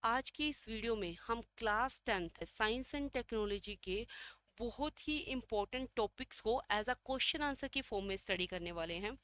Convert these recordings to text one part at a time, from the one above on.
आज की इस वीडियो में हम class 10th science and technology के बहुत ही इम्पोर्टेंट टॉपिक्स को एज अ क्वेश्चन आंसर की फॉर्म में स्टडी करने वाले हैं।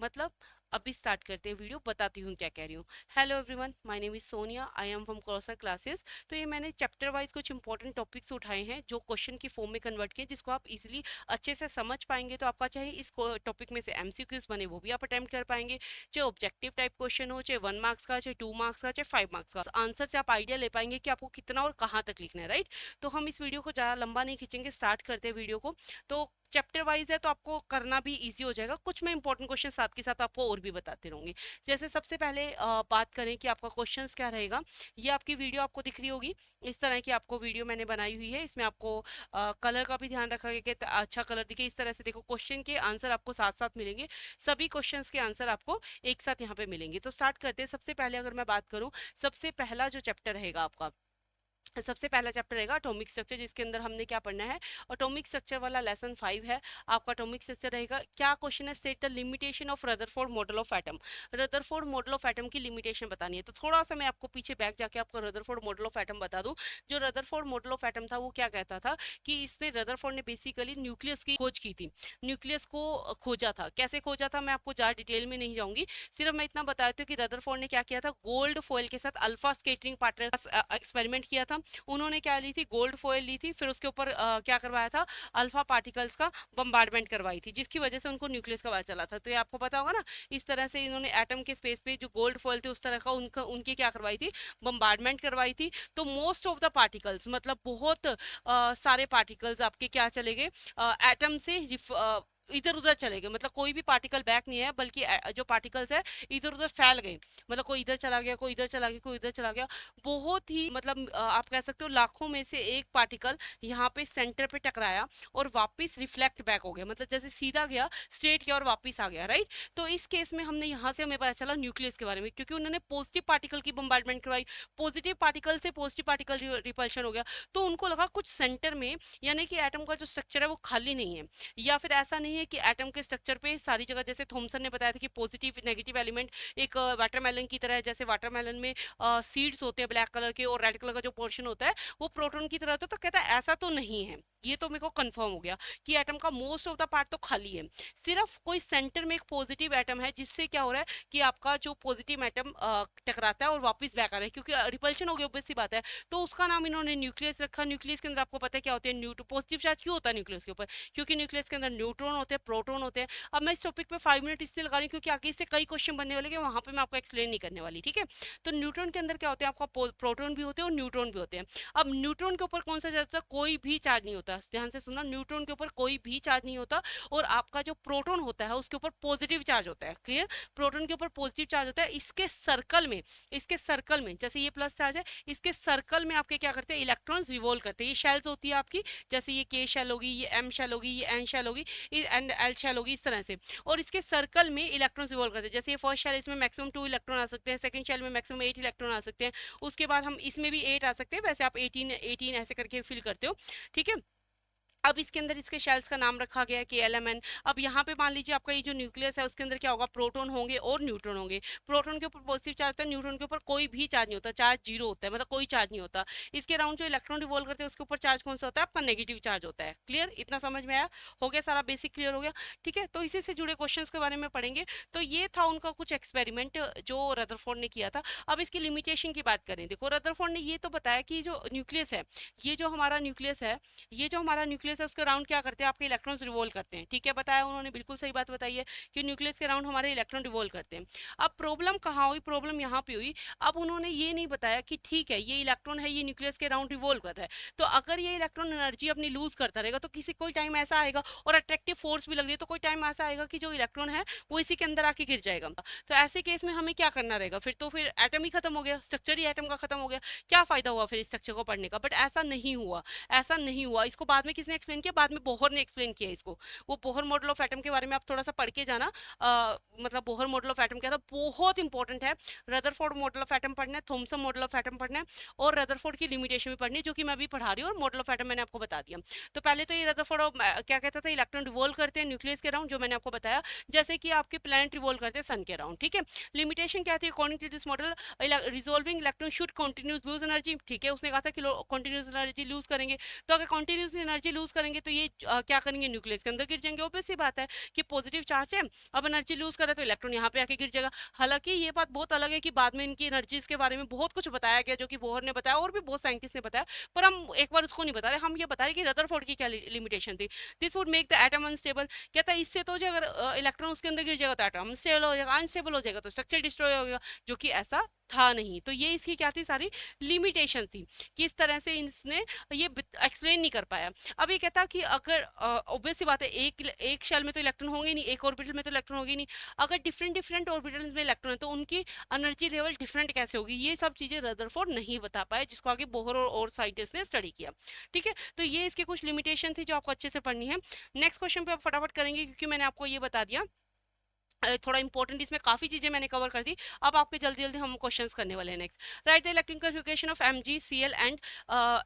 मतलब अभी स्टार्ट करते हैं वीडियो, बताती हूँ क्या कह रही हूँ। Hello everyone, my name is Sonia, I am from क्रोसर क्लासेस। तो ये मैंने चैप्टर वाइज कुछ इंपॉर्टेंट टॉपिक्स उठाए हैं जो क्वेश्चन की फॉर्म में कन्वर्ट किए, जिसको आप इजीली अच्छे से समझ पाएंगे। तो आपका चाहे इस टॉपिक में से एमसीक्यूज बने वो भी आप अटेम्प्ट कर पाएंगे, चाहे ऑब्जेक्टिव टाइप क्वेश्चन हो, चाहे 1 मार्क्स का, चाहे 2 मार्क्स का, चाहे 5 मार्क्स का। तो आंसर से आप आइडिया ले पाएंगे कि आपको कितना और कहाँ तक लिखना है, राइट। तो हम इस वीडियो को ज़्यादा लंबा नहीं खींचेंगे, स्टार्ट करते हैं वीडियो को। तो चैप्टर वाइज है तो आपको करना भी इजी हो जाएगा। कुछ मैं इंपॉर्टेंट क्वेश्चन साथ के साथ आपको और भी बताते रहूंगी। जैसे सबसे पहले बात करें कि आपका क्वेश्चंस क्या रहेगा। ये आपकी वीडियो आपको दिख रही होगी, इस तरह की आपको वीडियो मैंने बनाई हुई है। इसमें आपको कलर का भी ध्यान रखा गया कि अच्छा कलर दिखे। इस तरह से देखो, क्वेश्चन के आंसर आपको साथ साथ मिलेंगे, सभी क्वेश्चंस के आंसर आपको एक साथ यहाँ पे मिलेंगे। तो स्टार्ट करते हैं। सबसे पहले अगर मैं बात करूँ, सबसे पहला जो चैप्टर रहेगा आपका, सबसे पहला चैप्टर रहेगा अटोमिक स्ट्रक्चर, जिसके अंदर हमने क्या पढ़ना है, अटोमिक स्ट्रक्चर वाला लेसन 5 है आपका। अटोमिक स्ट्रक्चर रहेगा। क्या क्वेश्चन है, state the limitation of Rutherford model of atom. Rutherford model of atom की लिमिटेशन बतानी है। तो थोड़ा सा मैं आपको पीछे बैक जाके आपको रदरफोर्ड मॉडल ऑफ एटम बता दूं। जो रदरफोर्ड मॉडल ऑफ एटम था वो क्या कहता था कि इसने, रदरफोर्ड ने बेसिकली न्यूक्लियस की खोज की थी। न्यूक्लियस को खोजा था। कैसे खोजा था मैं आपको ज़्यादा डिटेल में नहीं जाऊंगी, सिर्फ मैं इतना बता देती हूँ कि रदरफोर्ड ने क्या किया था, गोल्ड फॉइल के साथ अल्फा स्केटरिंग पार्टिकल एक्सपेरिमेंट किया था। उन्होंने क्या ली थी, गोल्ड फॉयल ली थी, फिर उसके ऊपर क्या करवाया था, अल्फा पार्टिकल्स का बम्बार्डमेंट करवाई थी, जिसकी वजह से उनको न्यूक्लियस का पता चला था। तो ये आपको पता होगा ना, इस तरह से इन्होंने एटम के स्पेस पे जो गोल्ड फॉयल थे उस तरह का उनका उनकी क्या करवाई थी, बम्बार्डमेंट करवाई थी। तो मोस्ट ऑफ द पार्टिकल्स, मतलब बहुत सारे पार्टिकल्स आपके क्या चले गए, एटम से इधर उधर चले गए। मतलब कोई भी पार्टिकल बैक नहीं है, बल्कि जो पार्टिकल्स है इधर उधर फैल गए। मतलब कोई इधर चला गया, कोई इधर चला गया, कोई इधर चला गया। बहुत ही मतलब आप कह सकते हो लाखों में से एक पार्टिकल यहाँ पे सेंटर पे टकराया और वापस रिफ्लेक्ट बैक हो गया। मतलब जैसे सीधा गया, स्ट्रेट गया और वापस आ गया, राइट। तो इस केस में हमने यहाँ से हमें पता चला न्यूक्लियस के बारे में, क्योंकि उन्होंने पॉजिटिव पार्टिकल की बम्बार्डमेंट करवाई। पॉजिटिव पार्टिकल से पॉजिटिव पार्टिकल रिपल्शन हो गया। तो उनको लगा कुछ सेंटर में, यानी कि एटम का जो स्ट्रक्चर है वो खाली नहीं है, या फिर ऐसा नहीं है कि एटम के स्ट्रक्चर पे सारी जगह, जैसे थॉमसन ने बताया था कि पॉजिटिव नेगेटिव एलिमेंट एक वाटरमेलन की तरह है। जैसे वाटरमेलन में सीड्स होते हैं ब्लैक कलर के, और रेड कलर का जो पोर्शन होता है वो प्रोटॉन की तरह होता है। तो कहता है ऐसा तो नहीं है। ये तो मेरे को कंफर्म हो गया कि एटम का मोस्ट ऑफ द पार्ट तो खाली है। सिर्फ कोई सेंटर में एक पॉजिटिव एटम है, जिससे क्या हो रहा है कि आपका जो पॉजिटिव एटम टकराता है और वापस बैक आ रहा है, क्योंकि रिपल्शन हो गई, ऑब्वियस सी बात है। तो उसका नाम इन्होंने न्यूक्लियस रखा। न्यूक्लियस के अंदर आपको पता है क्या होते हैं, न्यूट्रॉन। पॉजिटिव चार्ज क्यों होता है न्यूक्लियस के ऊपर, क्योंकि न्यूक्लियस के अंदर न्यूट्रॉन होते हैं, प्रोटॉन होते हैं। अब मैं इस टॉपिक पे 5 मिनट इसलिए लगा रही हूँ क्योंकि आगे इससे कई क्वेश्चन बनने वाले हैं, वहां पे मैं आपको एक्सप्लेन नहीं करने वाली, ठीक है। तो न्यूट्रॉन के अंदर क्या होते हैं, आपका प्रोटॉन भी होते हैं और न्यूट्रॉन भी होते हैं। अब न्यूट्रॉन के ऊपर कौन सा चार्ज होता है, कोई भी चार्ज नहीं होता। ध्यान से सुनना, न्यूट्रॉन के ऊपर कोई भी चार्ज नहीं होता। और आपका जो प्रोटॉन होता है उसके ऊपर पॉजिटिव चार्ज होता है। क्लियर, प्रोटॉन के ऊपर पॉजिटिव चार्ज होता है। इसके सर्कल में जैसे ये प्लस चार्ज है, इसके सर्कल में आपके क्या करते हैं, इलेक्ट्रॉन्स रिवॉल्व करते हैं। ये शेल्स होती है आपकी, जैसे ये के शेल होगी, ये एम शेल होगी, ये एन शेल होगी, एंड एल शेल होगी, इस तरह से। और इसके सर्कल में इलेक्ट्रॉन्स रिवॉल्व करते हैं। जैसे ये फर्स्ट शेल, इसमें मैक्सिमम 2 इलेक्ट्रॉन आ सकते हैं, सेकंड शेल में मैक्सिमम 8 इलेक्ट्रॉन आ सकते हैं। उसके बाद हम इसमें भी 8 आ सकते हैं। वैसे आप 18 18 ऐसे करके फिल करते हो, ठीक है। अब इसके अंदर इसके शेल्स का नाम रखा गया है कि एलएमएन। अब यहाँ पे मान लीजिए आपका ये जो न्यूक्लियस है उसके अंदर क्या होगा, प्रोटॉन होंगे और न्यूट्रॉन होंगे। प्रोटॉन के ऊपर पॉजिटिव चार्ज होता है, न्यूट्रॉन के ऊपर कोई भी चार्ज नहीं होता, चार्ज जीरो होता है, मतलब कोई चार्ज नहीं होता। इसके अराउंड जो इलेक्ट्रॉन रिवॉल्व करते हैं उसके ऊपर चार्ज कौन सा होता है, आपका नेगेटिव चार्ज होता है। क्लियर, इतना समझ में आया, हो गया सारा बेसिक क्लियर हो गया, ठीक है। तो इसी से जुड़े क्वेश्चंस के बारे में पढ़ेंगे। तो ये था उनका कुछ एक्सपेरिमेंट जो रदरफोर्ड ने किया था। अब इसकी लिमिटेशन की बात करें, देखो रदरफोर्ड ने ये तो बताया कि जो न्यूक्लियस है, ये जो हमारा न्यूक्लियस है, ये जो हमारा न्यूक्लियस है उसके अराउंड क्या करते हैं, आपके इलेक्ट्रॉन्स रिवॉल्व करते हैं। ठीक है, बताया उन्होंने, बिल्कुल सही बात बताई है कि न्यूक्लियस के अराउंड हमारे इलेक्ट्रॉन रिवॉल्व करते हैं। अब प्रॉब्लम कहाँ हुई, प्रॉब्लम यहाँ पे हुई। अब उन्होंने ये नहीं बताया कि ठीक है ये इलेक्ट्रॉन है, ये न्यूक्लियस के अराउंड रिवॉल्व कर रहा है, तो अगर ये इलेक्ट्रॉन एनर्जी अपनी लूज करता रहेगा तो किसी कोई टाइम ऐसा आएगा, और अट्रैक्टिव फोर्स भी लग रही है, तो कोई टाइम ऐसा आएगा कि जो इलेक्ट्रॉन है वो इसी के अंदर आके गिर जाएगा। तो ऐसे केस में हमें क्या करना रहेगा, फिर तो फिर एटम ही खत्म हो गया, स्ट्रक्चर ही एटम का खत्म हो गया। क्या फायदा हुआ फिर स्ट्रक्चर को पढ़ने का, बट ऐसा नहीं हुआ, ऐसा नहीं हुआ। इसको बाद में किसने एक्सप्लेन किया, बाद में बोहर ने एक्सप्लेन किया इसको। वो बोहर मॉडल ऑफ एटम के बारे में आप थोड़ा सा पढ़ के जाना। मतलब बोहर मॉडल ऑफ एटम क्या था, बहुत इंपॉर्टेंट है। रदरफोर्ड मॉडल ऑफ एटम पढ़ना है, थॉमसन मॉडल ऑफ एटम पढ़ना है, और रदरफोर्ड की लिमिटेशन भी पढ़नी है, जो कि मैं अभी पढ़ा रही हूँ, और मॉडल ऑफ एटम मैंने आपको बता दिया। तो पहले तो ये रदरफोर्ड क्या कहता था, इलेक्ट्रॉन रिवॉल्व करते हैं न्यूक्लियस के अराउंड, जो मैंने आपको बताया, जैसे कि आपके प्लैनेट रिवॉल्व करते हैं सन के अराउंड, ठीक है। लिमिटेशन क्या थी according to this model, revolving electron should continuous lose energy, ठीक है, उसने कहा था कि कंटिन्यूस एनर्जी लूज करेंगे। तो अगर कंटिन्यूस एनर्जी लूज करेंगे तो ये क्या करेंगे, न्यूक्लियस के अंदर गिर जाएंगे। ऑब्वियस सी बात है कि पॉजिटिव चार्ज है, अब एनर्जी लूज करे तो इलेक्ट्रॉन यहाँ पे आके गिर जाएगा। हालांकि ये बात बहुत अलग है कि बाद में इनकी एनर्जीज के बारे में बहुत कुछ बताया गया, जो कि बोहर ने बताया और भी बहुत साइंटिस्ट ने बताया, पर हम एक बार उसको नहीं बता रहे, हम ये बता रहे कि रदरफोर्ड की क्या लिमिटेशन थी। This would make the atom unstable, कहता है इससे तो जो अगर इलेक्ट्रॉन उसके अंदर गिर जाएगा तो एटम अनस्टेबल हो जाएगा, अनस्टेबल हो जाएगा तो स्ट्रक्चर डिस्ट्रॉय हो जाएगा, जो कि ऐसा था नहीं। तो ये इसकी क्या थी, सारी लिमिटेशन थी, कि इस तरह से इसने ये एक्सप्लेन नहीं कर पाया। अब ये कहता कि अगर ऑब्वियस सी बात है, एक शेल में तो इलेक्ट्रॉन होंगे नहीं, एक ऑर्बिटल में तो इलेक्ट्रॉन होगी नहीं, अगर डिफरेंट डिफरेंट ऑर्बिटल्स में इलेक्ट्रॉन है तो उनकी एनर्जी लेवल डिफरेंट कैसे होगी, ये सब चीजें रदरफोर्ड नहीं बता पाए, जिसको आगे बोहर और साइंटिस्ट ने स्टडी किया, ठीक है। तो ये इसकी कुछ लिमिटेशन थी जो आपको अच्छे से पढ़नी है। नेक्स्ट क्वेश्चन पे आप फटाफट करेंगे, क्योंकि मैंने आपको ये बता दिया थोड़ा इंपॉर्टेंट, इसमें काफी चीजें मैंने कवर कर दी। अब आपके जल्दी जल्दी हम क्वेश्चंस करने वाले हैं। Next, right the electronic configuration of Mg Cl and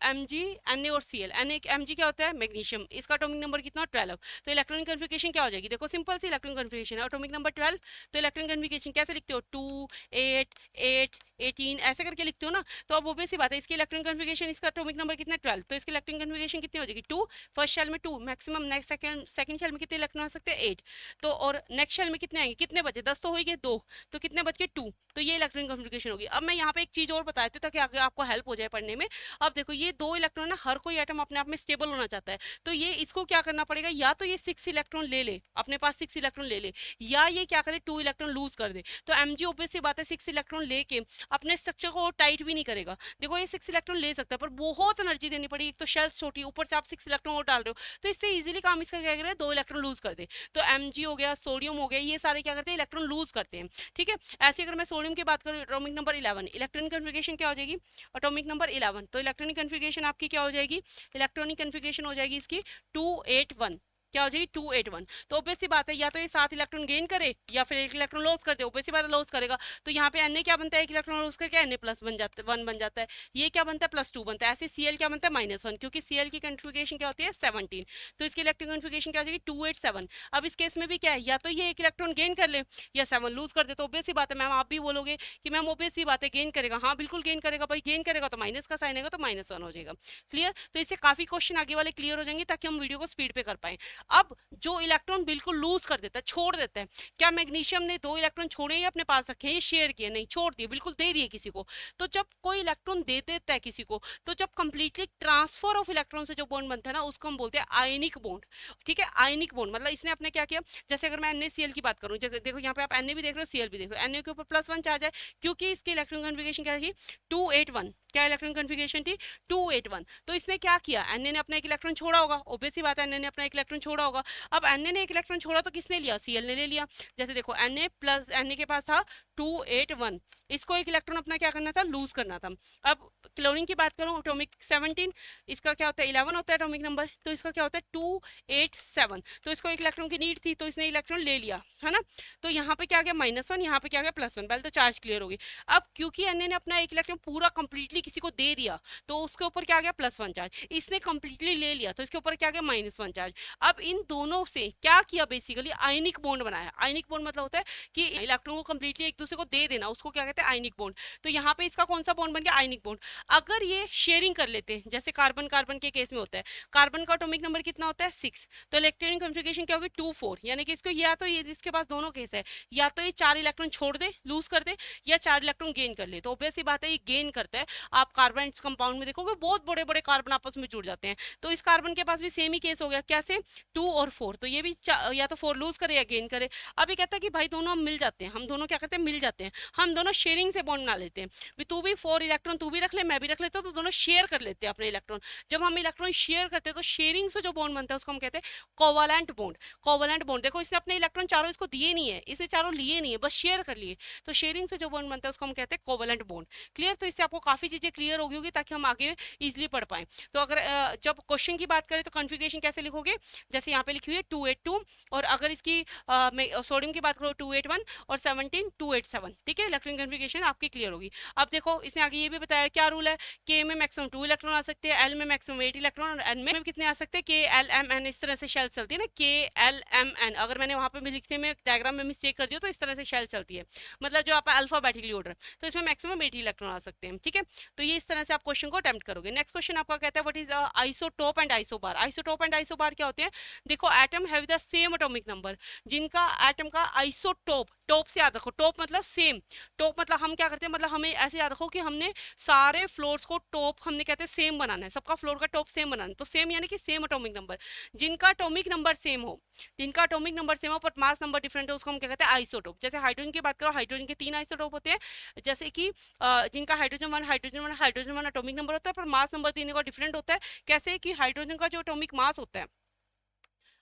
Mg Na और Cl। Mg क्या होता है, मैग्नीशियम, इसका एटॉमिक नंबर कितना, 12। तो इलेक्ट्रॉनिक कन्फिगरेशन क्या हो जाएगी, देखो सिंपल सी इलेक्ट्रॉनिक कन्फिगरेशन है, एटॉमिक नंबर 12। तो इलेक्ट्रॉनिक कन्फिगरेशन कैसे लिखते हो, 2 8 8 18 ऐसे करके लिखते हो ना। तो अब ऑब्वियस सी बात है, इसकी इलेक्ट्रॉनिक कन्फिगरेशन, इसका एटॉमिक नंबर कितना, 12, तो इसकी इलेक्ट्रॉनिक कन्फिगरेशन कितनी हो जाएगी, 2। फर्स्ट शेल में 2, मैक्सिमम नेक्स्ट सेकंड शेल में कितने इलेक्ट्रॉन आ सकते हैं, 8। तो और नेक्स्ट शेल में कितने आएंगे, कितने बचे, 10 तो होगी, 2, तो कितने बच गए, 2। तो ये इलेक्ट्रॉनिक कन्फिगरेशन होगी। अब मैं यहाँ पे एक चीज और बताती हूँ ताकि आगे आपको हेल्प हो जाए पढ़ने में। अब देखो ये 2 इलेक्ट्रॉन है, हर कोई एटम अपने आप में स्टेबल होना चाहता है, तो ये इसको क्या करना पड़ेगा, या तो ये 6 इलेक्ट्रॉन ले ले, अपने पास 6 इलेक्ट्रॉन ले ले, या ये क्या करे, 2 इलेक्ट्रॉन लूज कर दे। तो Mg ऑब्वियस सी बात है 6 इलेक्ट्रॉन लेके अपने स्ट्रक्चर को टाइट भी नहीं करेगा। देखो ये 6 इलेक्ट्रॉन ले सकता है, पर बहुत एनर्जी देनी पड़ेगी, एक तो शेल छोटी, ऊपर से आप 6 इलेक्ट्रॉन और डाल रहे हो, तो इससे इजीली काम इसका क्या करें, 2 इलेक्ट्रॉन लूज कर दे। तो Mg हो गया, सोडियम हो गया, ये सारे क्या करते हैं, इलेक्ट्रॉन लूज करते हैं, ठीक है। ऐसे अगर मैं सोडियम की बात करूं, एटॉमिक नंबर 11, इलेक्ट्रॉनिक कन्फिगरेशन क्या हो जाएगी, एटॉमिक नंबर 11। तो इलेक्ट्रॉनिक कन्फिगरेशन आपकी क्या हो जाएगी, इलेक्ट्रॉनिक कन्फिगरेशन हो जाएगी इसकी 281, क्या हो जाएगी, 281। तो ऑब्वियस सी बात है, या तो ये 7 इलेक्ट्रॉन गेन करे या फिर 1 इलेक्ट्रॉन लॉस कर दे, ऑब्वियस सी बात है लॉस करेगा। तो यहाँ पे Na क्या बनता है, 1 इलेक्ट्रॉन लॉस करके Na प्लस बन जाता है, 1 बन जाता है, ये क्या बनता है, +2 बनता है। ऐसे Cl क्या बनता है, -1, क्योंकि Cl की कन्फिगरेशन क्या होती है, 17। तो इसकी इलेक्ट्रॉनिक कन्फिगरेशन क्या हो जाएगी, 287। अब इस केस में भी क्या है, या तो ये 1 इलेक्ट्रॉन गेन कर ले या 7 लूज कर दे। तो ऑब्वियस सी बात है, मैम आप भी बोलोगे कि मैम ऑब्वियस सी बात है गेन करेगा, हाँ बिल्कुल गेन करेगा भाई, गेन करेगा तो माइनस का साइन आएगा, तो -1 हो जाएगा। क्लियर, तो इससे काफी क्वेश्चन आगे वाले क्लियर हो जाएंगे, ताकि हम वीडियो को स्पीड पे कर पाए। अब जो इलेक्ट्रॉन बिल्कुल लूज कर देता है, छोड़ देता है, क्या मैग्नीशियम ने 2 इलेक्ट्रॉन छोड़े या अपने पास रखे, ये शेयर किए, नहीं छोड़ दिए, बिल्कुल दे दिए किसी को। तो जब कोई इलेक्ट्रॉन दे देता है किसी को, तो जब कंप्लीटली ट्रांसफर ऑफ इलेक्ट्रॉन से जो बॉन्ड बनता है ना, उसको हम बोलते हैं आयनिक बॉन्ड, ठीक है। आयनिक बॉन्ड मतलब इसने अपने क्या किया, जैसे अगर मैं NaCl की बात करूं, देखो यहाँ पे आप Na भी देख रहे हो, Cl भी देख रहे हो, Na के ऊपर +1 चार्ज है, क्योंकि इसकी इलेक्ट्रॉन कन्फिगरेशन क्या थी, 281। क्या इलेक्ट्रॉन कन्फिगरेशन थी, 281। तो इसने क्या किया, Na ने अपना 1 इलेक्ट्रॉन छोड़ा होगा, ऑब्वियस सी बात है Na ने अपना 1 इलेक्ट्रॉन छोड़ा होगा। अब Na ने 1 इलेक्ट्रॉन छोड़ा तो किसने लिया, Cl ने ले लिया। जैसे देखो Na के पास था 281, इसको 1 इलेक्ट्रॉन अपना क्या करना था, लूज करना था। अब क्लोरीन की बात करूं, एटॉमिक 17, इसका क्या होता है, 11 होता है एटॉमिक नंबर, तो इसका क्या होता है 287। तो इसको 1 इलेक्ट्रॉन की नीड थी, तो इसने इलेक्ट्रॉन ले लिया, है ना। तो यहाँ पे क्या गया -1, यहाँ पे क्या गया +1, पहले तो चार्ज क्लियर होगी। अब क्योंकि Na ने अपना 1 इलेक्ट्रॉन पूरा कंप्लीटली किसी को दे दिया, तो उसके ऊपर क्या गया +1 चार्ज, इसने कंप्लीटली ले लिया तो इसके ऊपर क्या गया -1 चार्ज। अब इन दोनों से क्या किया, बेसिकली आयनिक बॉन्ड बनाया। आयनिक बॉन्ड मतलब होता है कि इलेक्ट्रॉन को कंप्लीटली एक दूसरे को दे देना, उसको क्या कहते हैं, आयनिक बॉन्ड। तो यहाँ पे इसका कौन सा बॉन्ड बन गया, आयनिक बॉन्ड। अगर ये शेयरिंग कर लेते हैं, जैसे कार्बन कार्बन के केस में होता है, कार्बन का एटॉमिक नंबर कितना होता है, 6, तो इलेक्ट्रॉनिक कन्फिगरेशन क्या होगी, 2 4, यानी कि इसको या तो ये, इसके पास दोनों केस है, या तो ये 4 इलेक्ट्रॉन छोड़ दे, लूज कर दे, या 4 इलेक्ट्रॉन गेन कर ले। तो ऑब्वियस सी बात है, ये गेन करता है। आप कार्बन कंपाउंड में देखोगे बहुत बड़े बड़े कार्बन आपस में जुड़ जाते हैं, तो इस कार्बन के पास भी सेम ही केस हो गया, कैसे, 2 और 4, तो ये भी या तो 4 लूज करे या गेन करे। अब ये कहता है कि भाई दोनों हम मिल जाते हैं, हम दोनों क्या करते हैं, मिल जाते हैं, हम दोनों शेयरिंग से बॉन्ड बना लेते हैं, भी तू भी 4 इलेक्ट्रॉन तू भी रख ले, मैं भी रख लेता हूँ, तो दोनों शेयर कर लेते हैं अपने इलेक्ट्रॉन। जब हम इलेक्ट्रॉन शेयर करते हैं तो शेयरिंग से जो बॉन्ड बनता है उसको हम कहते हैं कोवैलेंट बॉन्ड। कोवैलेंट बॉन्ड, देखो इसने अपने इलेक्ट्रॉन चारों इसको दिए नहीं है, इसे चारों लिए नहीं है, बस शेयर कर लिए, तो शेयरिंग से जो बॉन्ड बनता है उसको हम कहते हैं कोवैलेंट बॉन्ड। क्लियर? तो इससे आपको काफी चीजें क्लियर होगी होगी ताकि हम आगे इजिली पढ़ पाए। तो अगर जब क्वेश्चन की बात करें तो कॉन्फ़िगरेशन कैसे लिखोगे, जैसे यहाँ पे लिखी हुई है 282, और अगर इसकी सोडियम की बात करो 281 और 17 287, ठीक है, इलेक्ट्रॉनिक कॉन्फ़िगरेशन आपकी क्लियर होगी। अब देखो इसने आगे ये भी बताया क्या रूल है, के में मैक्सिमम 2 इलेक्ट्रॉन आ सकते हैं, एल में मैक्सिमम 8 इलेक्ट्रॉन, और एन में कितने आ सकते हैं, के एल एम एन, इस तरह से शेल चलती है ना, के एल एम एन। अगर मैंने वहां पे भी लिखने में डायग्राम में मिस्टेक कर दिया तो इस तरह से शेल चलती है, मतलब जो आपका अल्फाबेटिकली ऑर्डर, तो इसमें मैक्सिमम 8 इलेक्ट्रॉन आ सकते हैं, ठीक है। तो ये इस तरह से आप क्वेश्चन को अटेम्प्ट करोगे। नेक्स्ट क्वेश्चन आपका कहता है what is isotope and isobar. Isotope and isobar क्या होते हैं, देखो atom have the same atomic number, जिनका एटम का आइसोटोप, टोप से याद रखो, टोप मतलब सेम, टोप मतलब हम क्या करते हैं, मतलब हमें ऐसे याद रखो कि हमने सारे फ्लोर्स को टोप हमने कहते हैं सेम बनाना है, सबका फ्लोर का टॉप सेम बनाना है, तो सेम यानी कि सेम एटॉमिक नंबर, जिनका एटॉमिक नंबर सेम हो, जिनका एटॉमिक नंबर सेम हो बट मास नंबर डिफरेंट हो, उसको हम क्या कहते हैं आइसोटोप। जैसे हाइड्रोजन की बात करो, हाइड्रोजन के 3 आइसोटोप होते हैं, जैसे कि जिनका हाइड्रोजन 1 एटॉमिक नंबर होता है पर मास नंबर तीनों का डिफरेंट होता है। कैसे कि हाइड्रोजन का जो एटॉमिक मास होता है,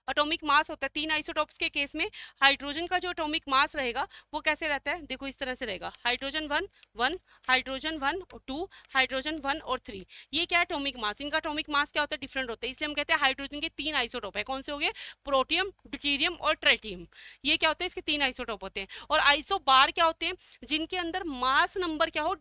एटॉमिक मास होता है 3 आइसोटोप्स के केस में, हाइड्रोजन का जो एटॉमिक मास रहेगा वो कैसे रहता है, देखो इस तरह से रहेगा, हाइड्रोजन 1 1, हाइड्रोजन 1 और 2, हाइड्रोजन 1 और 3, ये क्या है एटॉमिक मास, इनका एटॉमिक मास क्या होता है, डिफरेंट होता है, इसलिए हम कहते हैं हाइड्रोजन के 3 आइसोटोप है, कौन से हो गए, प्रोटियम, ड्यूटेरियम और ट्रिटियम, ये क्या होते हैं, इसके 3 आइसोटोप होते हैं। और आइसोबार क्या होते हैं, जिनके अंदर मास नंबर क्या हो,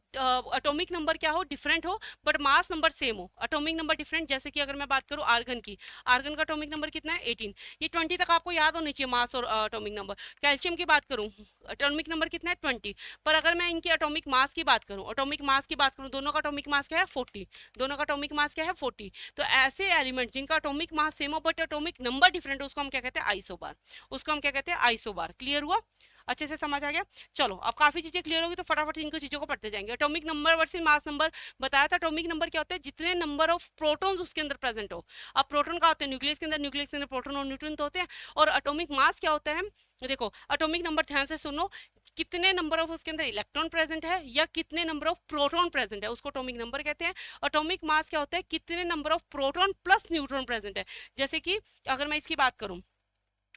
एटॉमिक नंबर क्या हो, डिफरेंट हो बट मास नंबर सेम हो, एटॉमिक नंबर डिफरेंट। जैसे कि अगर मैं बात करूं आर्गन की, आर्गन का एटॉमिक नंबर कितना है 18, ये 20 तक आपको याद होनी चाहिए मास और एटॉमिक नंबर। कैल्शियम की बात करूं, एटॉमिक नंबर कितना है 20, पर अगर मैं इनकी एटॉमिक मास की बात करूं, एटॉमिक मास की बात करूं, दोनों का एटॉमिक मास क्या है 40, दोनों का एटॉमिक मास क्या है 40। तो ऐसे एलिमेंट जिनका एटॉमिक मास सेम हो बट एटॉमिक नंबर डिफरेंट हो उसको हम क्या कहते हैं आइसोबार, उसको हम क्या कहते हैं आइसोबार। क्लियर हुआ, अच्छे से समझ आ गया। चलो अब काफी चीजें क्लियर होगी तो फटाफट इनको चीजों को पढ़ते जाएंगे। Atomic number versus mass number बताया था, एटॉमिक नंबर क्या होता है, जितने नंबर ऑफ प्रोटॉन्स उसके अंदर प्रेजेंट हो। अब प्रोटॉन का होते हैं न्यूक्लियस के अंदर, न्यूक्लियस के अंदर प्रोटॉन और न्यूट्रॉन तो होते हैं। और एटॉमिक मास क्या होता है, देखो एटॉमिक नंबर ध्यान से सुनो, कितने नंबर ऑफ उसके अंदर इलेक्ट्रॉन प्रेजेंट है या कितने नंबर ऑफ प्रोटॉन प्रेजेंट है उसको एटॉमिक नंबर कहते हैं। एटॉमिक मास क्या होता है, कितने number of proton plus neutron present है। जैसे कि अगर मैं इसकी बात करूं,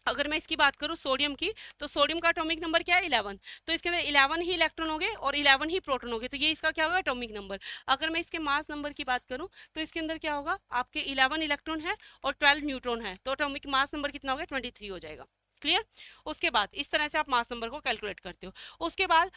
अगर मैं इसकी बात करूं सोडियम की, तो सोडियम का एटॉमिक नंबर क्या है 11, तो इसके अंदर 11 ही इलेक्ट्रॉन हो गए और 11 ही प्रोटॉन हो गए, तो ये इसका क्या होगा एटॉमिक नंबर। अगर मैं इसके मास नंबर की बात करूं तो इसके अंदर क्या होगा, आपके 11 इलेक्ट्रॉन है और 12 न्यूट्रॉन है, तो एटॉमिक मास नंबर कितना हो गया 23 हो जाएगा। क्लियर? उसके बाद इस तरह से आप मास नंबर को कैलकुलेट करते हो। उसके बाद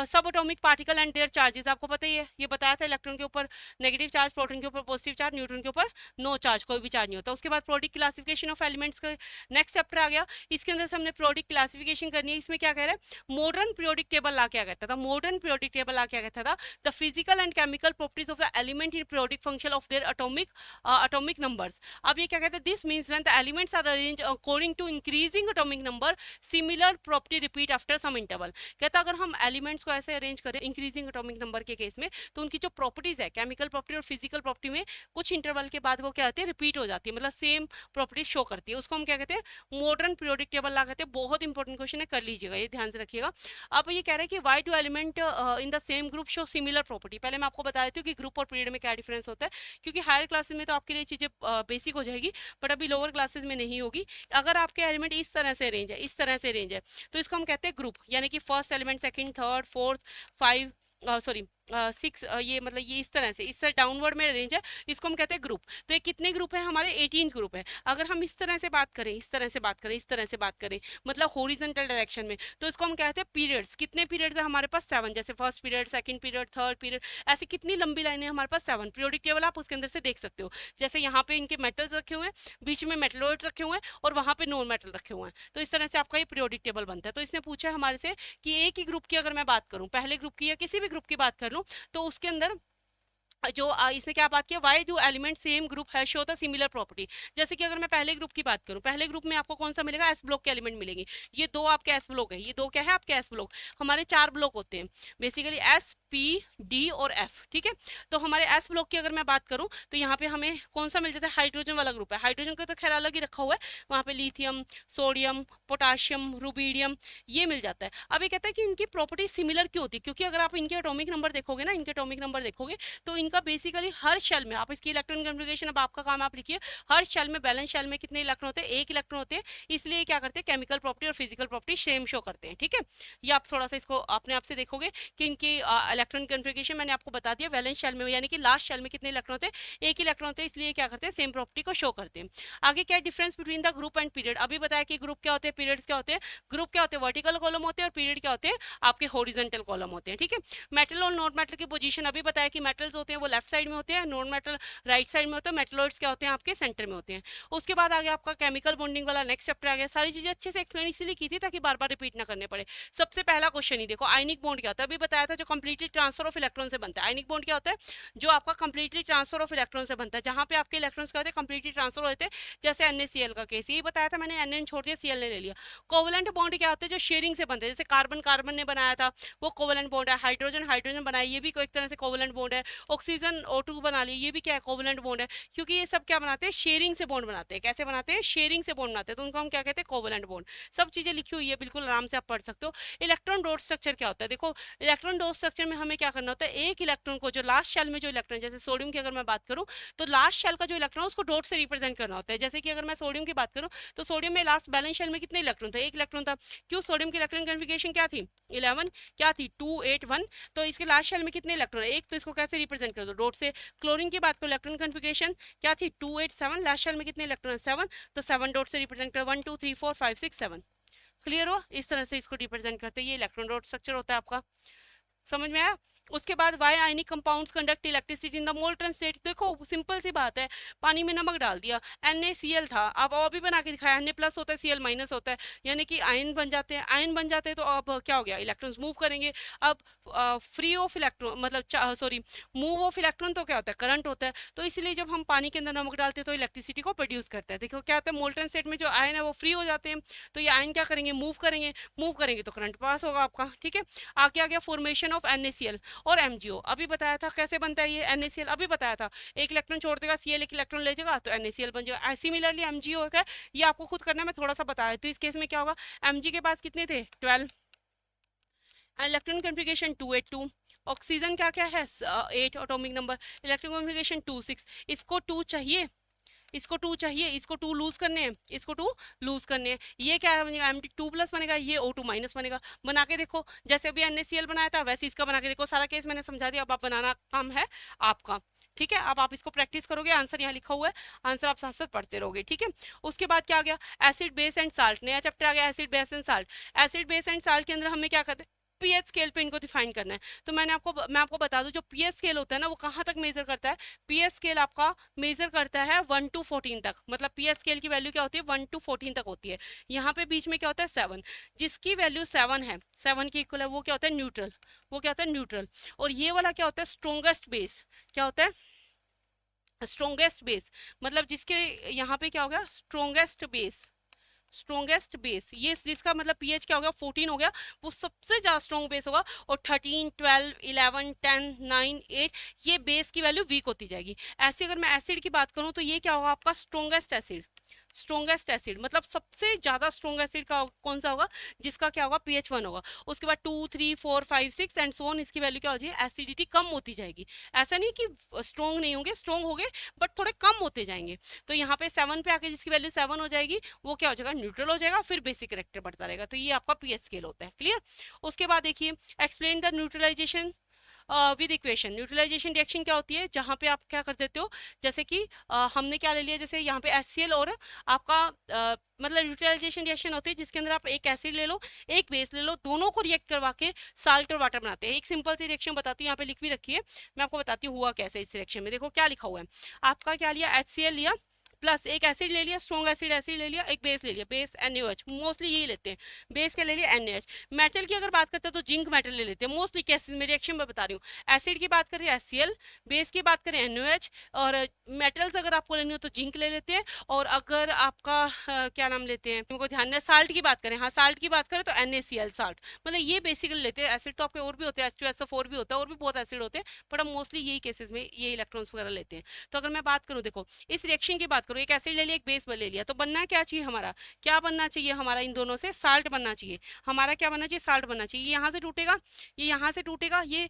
सब atomic particle and their charges आपको पता ही है, ये बताया था इलेक्ट्रॉन के ऊपर नेगेटिव चार्ज, प्रोटॉन के ऊपर पॉजिटिव चार्ज, न्यूट्रॉन के ऊपर नो चार्ज, कोई भी चार्ज नहीं होता। उसके बाद प्रोडक्ट क्लासिफिकेशन ऑफ एलिमेंट्स का नेक्स्ट चैप्टर आ गया, इसके अंदर से हमने प्रोडक्ट क्लासिफिकेशन करनी है। इसमें क्या कह रहा है, मॉडर्न पीरियोडिक टेबल ला के आ गया था, मॉडर्न पीरियोडिक टेबल ला के आ गया था the physical and chemical properties of the element in periodic function of their atomic numbers. अब ये क्या कहते हैं, this means when the elements are arranged according to increasing atomic number similar property repeat after some interval. कहता अगर हम elements को ऐसे अरेंज करें इंक्रीजिंग एटॉमिक नंबर के केस में, तो उनकी जो प्रॉपर्टीज है केमिकल प्रॉपर्टी और फिजिकल प्रॉपर्टी में कुछ इंटरवल के बाद वो क्या होती है, रिपीट हो जाती है, मतलब सेम प्रॉपर्टी शो करती है, उसको हम क्या कहते हैं मॉडर्न पीरियोडिक टेबल ला कहते हैं। बहुत इंपॉर्टेंट क्वेश्चन है, कर लीजिएगा, ये ध्यान से रखिएगा। अब ये कह रहे हैं कि why do element in the same group show similar property. पहले मैं आपको बता देती हूँ कि ग्रुप और पीरियड में क्या डिफरेंस होता है, क्योंकि हायर क्लासेस में तो आपके लिए चीजें बेसिक हो जाएगी बट अभी लोअर क्लासेस में नहीं होगी। अगर आपके एलिमेंट इस तरह से रेंज है, इस तरह से रेंज है, तो इसको हम कहते हैं ग्रुप, यानी कि first element, second, third, fourth, 5 sorry 6, ये मतलब ये इस तरह से, इससे डाउनवर्ड में रेंज है, इसको हम कहते हैं ग्रुप। तो ये कितने ग्रुप है हमारे 18 ग्रुप है। अगर हम इस तरह से बात करें, इस तरह से बात करें, इस तरह से बात करें, मतलब हॉरिजॉन्टल डायरेक्शन में, तो इसको हम कहते हैं पीरियड्स। कितने पीरियड्स है हमारे पास 7, जैसे first period, second period, third period, ऐसे कितनी लंबी लाइनें हमारे पास 7 पीरियोडिक टेबल आप उसके अंदर से देख सकते हो। जैसे यहाँ पे इनके मेटल्स रखे हुए हैं, बीच में मेटलॉइड्स रखे हुए हैं और वहां पे नॉन मेटल रखे हुए हैं, तो इस तरह से आपका ये पीरियोडिक टेबल बनता है। तो इसने पूछा हमारे से कि एक ही ग्रुप की अगर मैं बात करूं, पहले ग्रुप की या किसी भी ग्रुप की बात कर लूं, तो उसके अंदर जो इसने क्या बात किया, why do element same group है शो द सिमिलर प्रॉपर्टी। जैसे कि अगर मैं पहले ग्रुप की बात करूं, पहले ग्रुप में आपको कौन सा मिलेगा, एस ब्लॉक के एलिमेंट मिलेंगे। ये दो आपके एस ब्लॉक है, ये दो क्या है आपके एस ब्लॉक। हमारे चार ब्लॉक होते हैं बेसिकली, एस पी डी और एफ, ठीक है। तो हमारे एस ब्लॉक की अगर मैं बात करूं तो यहाँ पे हमें कौन सा मिल जाता है, हाइड्रोजन वाला ग्रुप है। हाइड्रोजन का तो खैर अलग ही रखा हुआ है, वहाँ पे लिथियम, सोडियम, पोटाशियम, रुबीडियम, ये मिल जाता है। अब ये कहता है कि इनकी प्रॉपर्टी सिमिलर क्यों होती है, क्योंकि अगर आप इनके एटॉमिक नंबर देखोगे ना, इनके एटॉमिक नंबर देखोगे तो इनका बेसिकली हर शेल में, आप इसकी इलेक्ट्रॉन कन्फिगरेशन, अब आपका काम आप लिखिए, हर शेल में, बैलेंस शेल में कितने इलेक्ट्रॉन होते हैं, एक इलेक्ट्रॉन होते हैं। इसलिए क्या करते हैं, केमिकल प्रॉपर्टी और फिजिकल प्रॉपर्टी सेम शो करते हैं, ठीक है। ये आप थोड़ा सा इसको अपने आप से देखोगे कि इनकी इलेक्ट्रॉन कन्फिगरेशन मैंने आपको बता दिया, बैलेंस शेल में यानी कि लास्ट शेल में कितने इलेक्ट्रॉन होते हैं, एक इलेक्ट्रॉन होते हैं, इसलिए क्या करते हैं, सेम प्रॉपर्टी को शो करते हैं। आगे क्या difference between the group and period, अभी बताया कि ग्रुप क्या होते हैं, पीरियड्स क्या होते हैं। ग्रुप क्या होते हैं, वर्टिकल कॉलम होते हैं, और पीरियड क्या होते हैं, आपके हॉरिजॉन्टल कॉलम होते हैं, ठीक है। मेटल और नॉन मेटल की पोजीशन अभी बताया कि मेटल्स होते हैं वो लेफ्ट साइड में होते हैं, नॉन मेटल राइट साइड में होते हैं, मेटलॉइड्स क्या होते हैं आपके सेंटर में होते हैं। उसके बाद आ गया आपका केमिकल बॉन्डिंग वाला नेक्स्ट चैप्टर आ गया। सारी चीजें अच्छे से एक्सप्लेन इसीलिए की थी ताकि बार बार रिपीट ना करने पड़े। सबसे पहला क्वेश्चन ही देखो, आयनिक बॉन्ड क्या होता है, अभी बताया था, जो कंप्लीटली ट्रांसफर ऑफ इलेक्ट्रॉन से बनता है। आयनिक बॉन्ड क्या होता है, जो आपका कंप्लीटली ट्रांसफर ऑफ इलेक्ट्रॉन से बनता है, जहां पे आपके इलेक्ट्रॉन्स क्या होते हैं, कंप्लीटली ट्रांसफर होते हैं। जैसे NaCl का केस यही बताया था मैंने, Na छोड़ दिया, Cl ने ले लिया। कोवलेंट बॉन्ड क्या होते हैं, जो शेयरिंग से बनते हैं, जैसे कार्बन कार्बन ने बनाया था वो कोवलेंट बॉन्ड है। हाइड्रोजन हाइड्रोजन बनाया, ये भी एक तरह से कोवलेंट बॉन्ड है। ऑक्सीजन O2 बना लिया, ये भी क्या है, कोवलेंट बॉन्ड है। क्योंकि ये सब क्या बनाते हैं, शेयरिंग से बॉन्ड बनाते हैं। कैसे बनाते हैं, शेयरिंग से बॉन्ड बनाते हैं, तो उनको हम क्या कहते हैं, कोवलेंट बॉन्ड। सब चीजें लिखी हुई है, बिल्कुल आराम से आप पढ़ सकते हो। इलेक्ट्रॉन डॉट स्ट्रक्चर क्या होता है, देखो इलेक्ट्रॉन डॉट स्ट्रक्चर में हमें क्या करना होता है, एक इलेक्ट्रॉन को, जो लास्ट शेल में जो इलेक्ट्रॉन, जैसे सोडियम की अगर मैं बात करूं तो लास्ट शेल का जो इलेक्ट्रॉन उसको डॉट से रिप्रेजेंट करना होता है। जैसे कि अगर मैं सोडियम की बात करूं तो सोडियम में लास्ट बैलेंस शेल में कितने इलेक्ट्रॉन था, एक इलेक्ट्रॉन था। क्यों, सोडियम की इलेक्ट्रॉन कन्फिगरेशन क्या थी, 11, क्या थी 2 8 1। तो इसके लास्ट शेल में कितने इलेक्ट्रॉन, एक, तो इसको कैसे रिप्रेजेंट कर दो, डॉट से। क्लोरीन की बात करो, इलेक्ट्रॉन कन्फिगरेशन क्या थी, 2 8 7, लास्ट शेल में कितने इलेक्ट्रॉन, 7। तो 7 डॉट से रिप्रेजेंट कर, 1 2 3 4 5 6 7। क्लियर हो, इस तरह से इसको रिप्रेजेंट करते हैं। ये इलेक्ट्रॉन डॉट स्ट्रक्चर होता है आपका, समझ में आया। उसके बाद why ionic compounds conduct electricity in the molten state, देखो सिंपल सी बात है, पानी में नमक डाल दिया, NaCl था, अब और भी बना के दिखाया, Na प्लस होता है Cl माइनस होता है, यानी कि आयन बन जाते हैं। आयन बन जाते हैं तो अब क्या हो गया, इलेक्ट्रॉन्स मूव करेंगे। अब फ्री ऑफ इलेक्ट्रॉन मतलब सॉरी, मूव ऑफ इलेक्ट्रॉन तो क्या होता है, करंट होता है। तो इसलिए जब हम पानी के अंदर नमक डालते हैं तो इलेक्ट्रिसिटी को प्रोड्यूस करता है। देखो क्या होता है, मोल्टन स्टेट में जो आयन है वो फ्री हो जाते हैं, तो ये आयन क्या करेंगे, मूव करेंगे, मूव करेंगे तो करंट पास होगा आपका, ठीक है। आगे आ गया फॉर्मेशन ऑफ NaCl और MgO, अभी बताया था कैसे बनता है ये NaCl, अभी बताया था, एक इलेक्ट्रॉन छोड़ देगा, Cl एक इलेक्ट्रॉन ले जाएगा तो NaCl बन जाएगा। सिमिलरली MgO है, ये आपको खुद करना है, मैं थोड़ा सा बताया। तो इस केस में क्या होगा, Mg के पास कितने थे, 12, इलेक्ट्रॉन कन्फिगरेशन 282, ऑक्सीजन क्या क्या है 8 एटॉमिक नंबर, इलेक्ट्रॉन कन्फिगरेशन 26। इसको 2 चाहिए, इसको 2 चाहिए, इसको 2 लूज करने हैं, इसको 2 लूज करने हैं। ये क्या बनेगा, Mg2 प्लस बनेगा, ये O2 माइनस बनेगा। बना के देखो, जैसे अभी NaCl बनाया था वैसे इसका बना के देखो। सारा केस मैंने समझा दिया, अब आप बनाना काम है आपका, ठीक है। अब आप इसको प्रैक्टिस करोगे, आंसर यहाँ लिखा हुआ है, आंसर आप साथ साथ पढ़ते रहोगे, ठीक है। उसके बाद क्या आ गया, एसिड बेस एंड साल्ट, नया चैप्टर आ गया, acid base and salt. Acid base and salt के अंदर हमें क्या करना है, पीएच स्केल पे इनको डिफाइन करना है। तो मैं आपको बता दूं, जो पीएच स्केल होता है ना वो कहाँ तक मेजर करता है, पीएच स्केल आपका मेजर करता है 1 to 14 तक, मतलब पीएच स्केल की वैल्यू क्या होती है, 1 to 14 तक होती है। यहाँ पे बीच में क्या होता है 7, जिसकी वैल्यू 7 है, 7 की इक्वल है, वो क्या होता है न्यूट्रल, वो क्या होता है न्यूट्रल। और ये वाला क्या होता है, स्ट्रोंगेस्ट बेस, क्या होता है स्ट्रोंगेस्ट बेस, मतलब जिसके यहाँ पे क्या हो गया, स्ट्रोंगेस्ट बेस, स्ट्रोंगेस्ट बेस, ये जिसका मतलब पीएच क्या हो गया 14 हो गया, वो सबसे ज्यादा स्ट्रॉन्ग बेस होगा। और 13 12 11 10 9 8 ये बेस की वैल्यू वीक होती जाएगी। ऐसे अगर मैं एसिड की बात करूं तो ये क्या होगा आपका स्ट्रोंगेस्ट एसिड, स्ट्रोंगेस्ट एसिड मतलब सबसे ज्यादा स्ट्रोंग एसिड का कौन सा होगा, जिसका क्या होगा pH 1 होगा। उसके बाद 2 3 4 5 6 एंड सो ऑन, इसकी वैल्यू क्या हो जाएगी, एसिडिटी कम होती जाएगी। ऐसा नहीं कि स्ट्रोंग नहीं होंगे, स्ट्रोंग होंगे बट थोड़े कम होते जाएंगे। तो यहाँ पे 7 पे आके जिसकी वैल्यू 7 हो जाएगी वो क्या हो जाएगा, न्यूट्रल हो जाएगा, फिर बेसिक कैरेक्टर बढ़ता रहेगा। तो ये आपका पीएच स्केल होता है, क्लियर। उसके बाद देखिए, explain the neutralisation with equation. Neutralisation reaction क्या होती है, जहाँ पे आप क्या कर देते हो, जैसे कि हमने क्या ले लिया, जैसे यहाँ पे HCl और आपका मतलब न्यूट्रलाइजेशन रिएक्शन होती है जिसके अंदर आप एक एसिड ले लो, एक बेस ले लो, दोनों को रिएक्ट करवा के साल्ट और वाटर बनाते हैं। एक सिंपल सी रिएक्शन बताती हूँ, यहाँ पे लिख भी रखी है, मैं आपको बताती हूँ हुआ कैसे इस रिएक्शन में। देखो क्या लिखा हुआ है, आपका क्या लिया, HCl लिया, प्लस एक एसिड ले लिया, स्ट्रॉन्ग एसिड ले लिया, एक बेस ले लिया, बेस NaOH, मोस्टली यही लेते हैं। बेस के ले लिया NaH। मेटल की अगर बात करते हैं तो जिंक मेटल ले लेते हैं मोस्टली केसेस में, रिएक्शन में बता रही हूँ। एसिड की बात करें HCl, बेस की बात करें NaOH, और मेटल्स अगर आपको लेनी हो तो जिंक ले लेते हैं। और अगर आपका क्या नाम लेते हैं, तुमको ध्यान है, साल्ट की बात करें, हाँ साल्ट की बात करें तो NaCl साल्ट, मतलब ये बेसिकली लेते हैं। एसिड तो आपके और भी होते हैं, H2SO4 भी होता है, और भी बहुत एसिड होते हैं, बट हम मोस्टली यही केसेस में ये इलेक्ट्रॉन्स वगैरह लेते हैं। तो अगर मैं बात करूँ, देखो इस रिएक्शन की बात करूँ, एक एसिड ले लिया, एक बेस ले लिया, तो बनना क्या चाहिए हमारा, क्या बनना चाहिए हमारा, इन दोनों से साल्ट बनना चाहिए हमारा। क्या बनना चाहिए, साल्ट बनना चाहिए। ये यहाँ से टूटेगा, ये यहाँ से टूटेगा, ये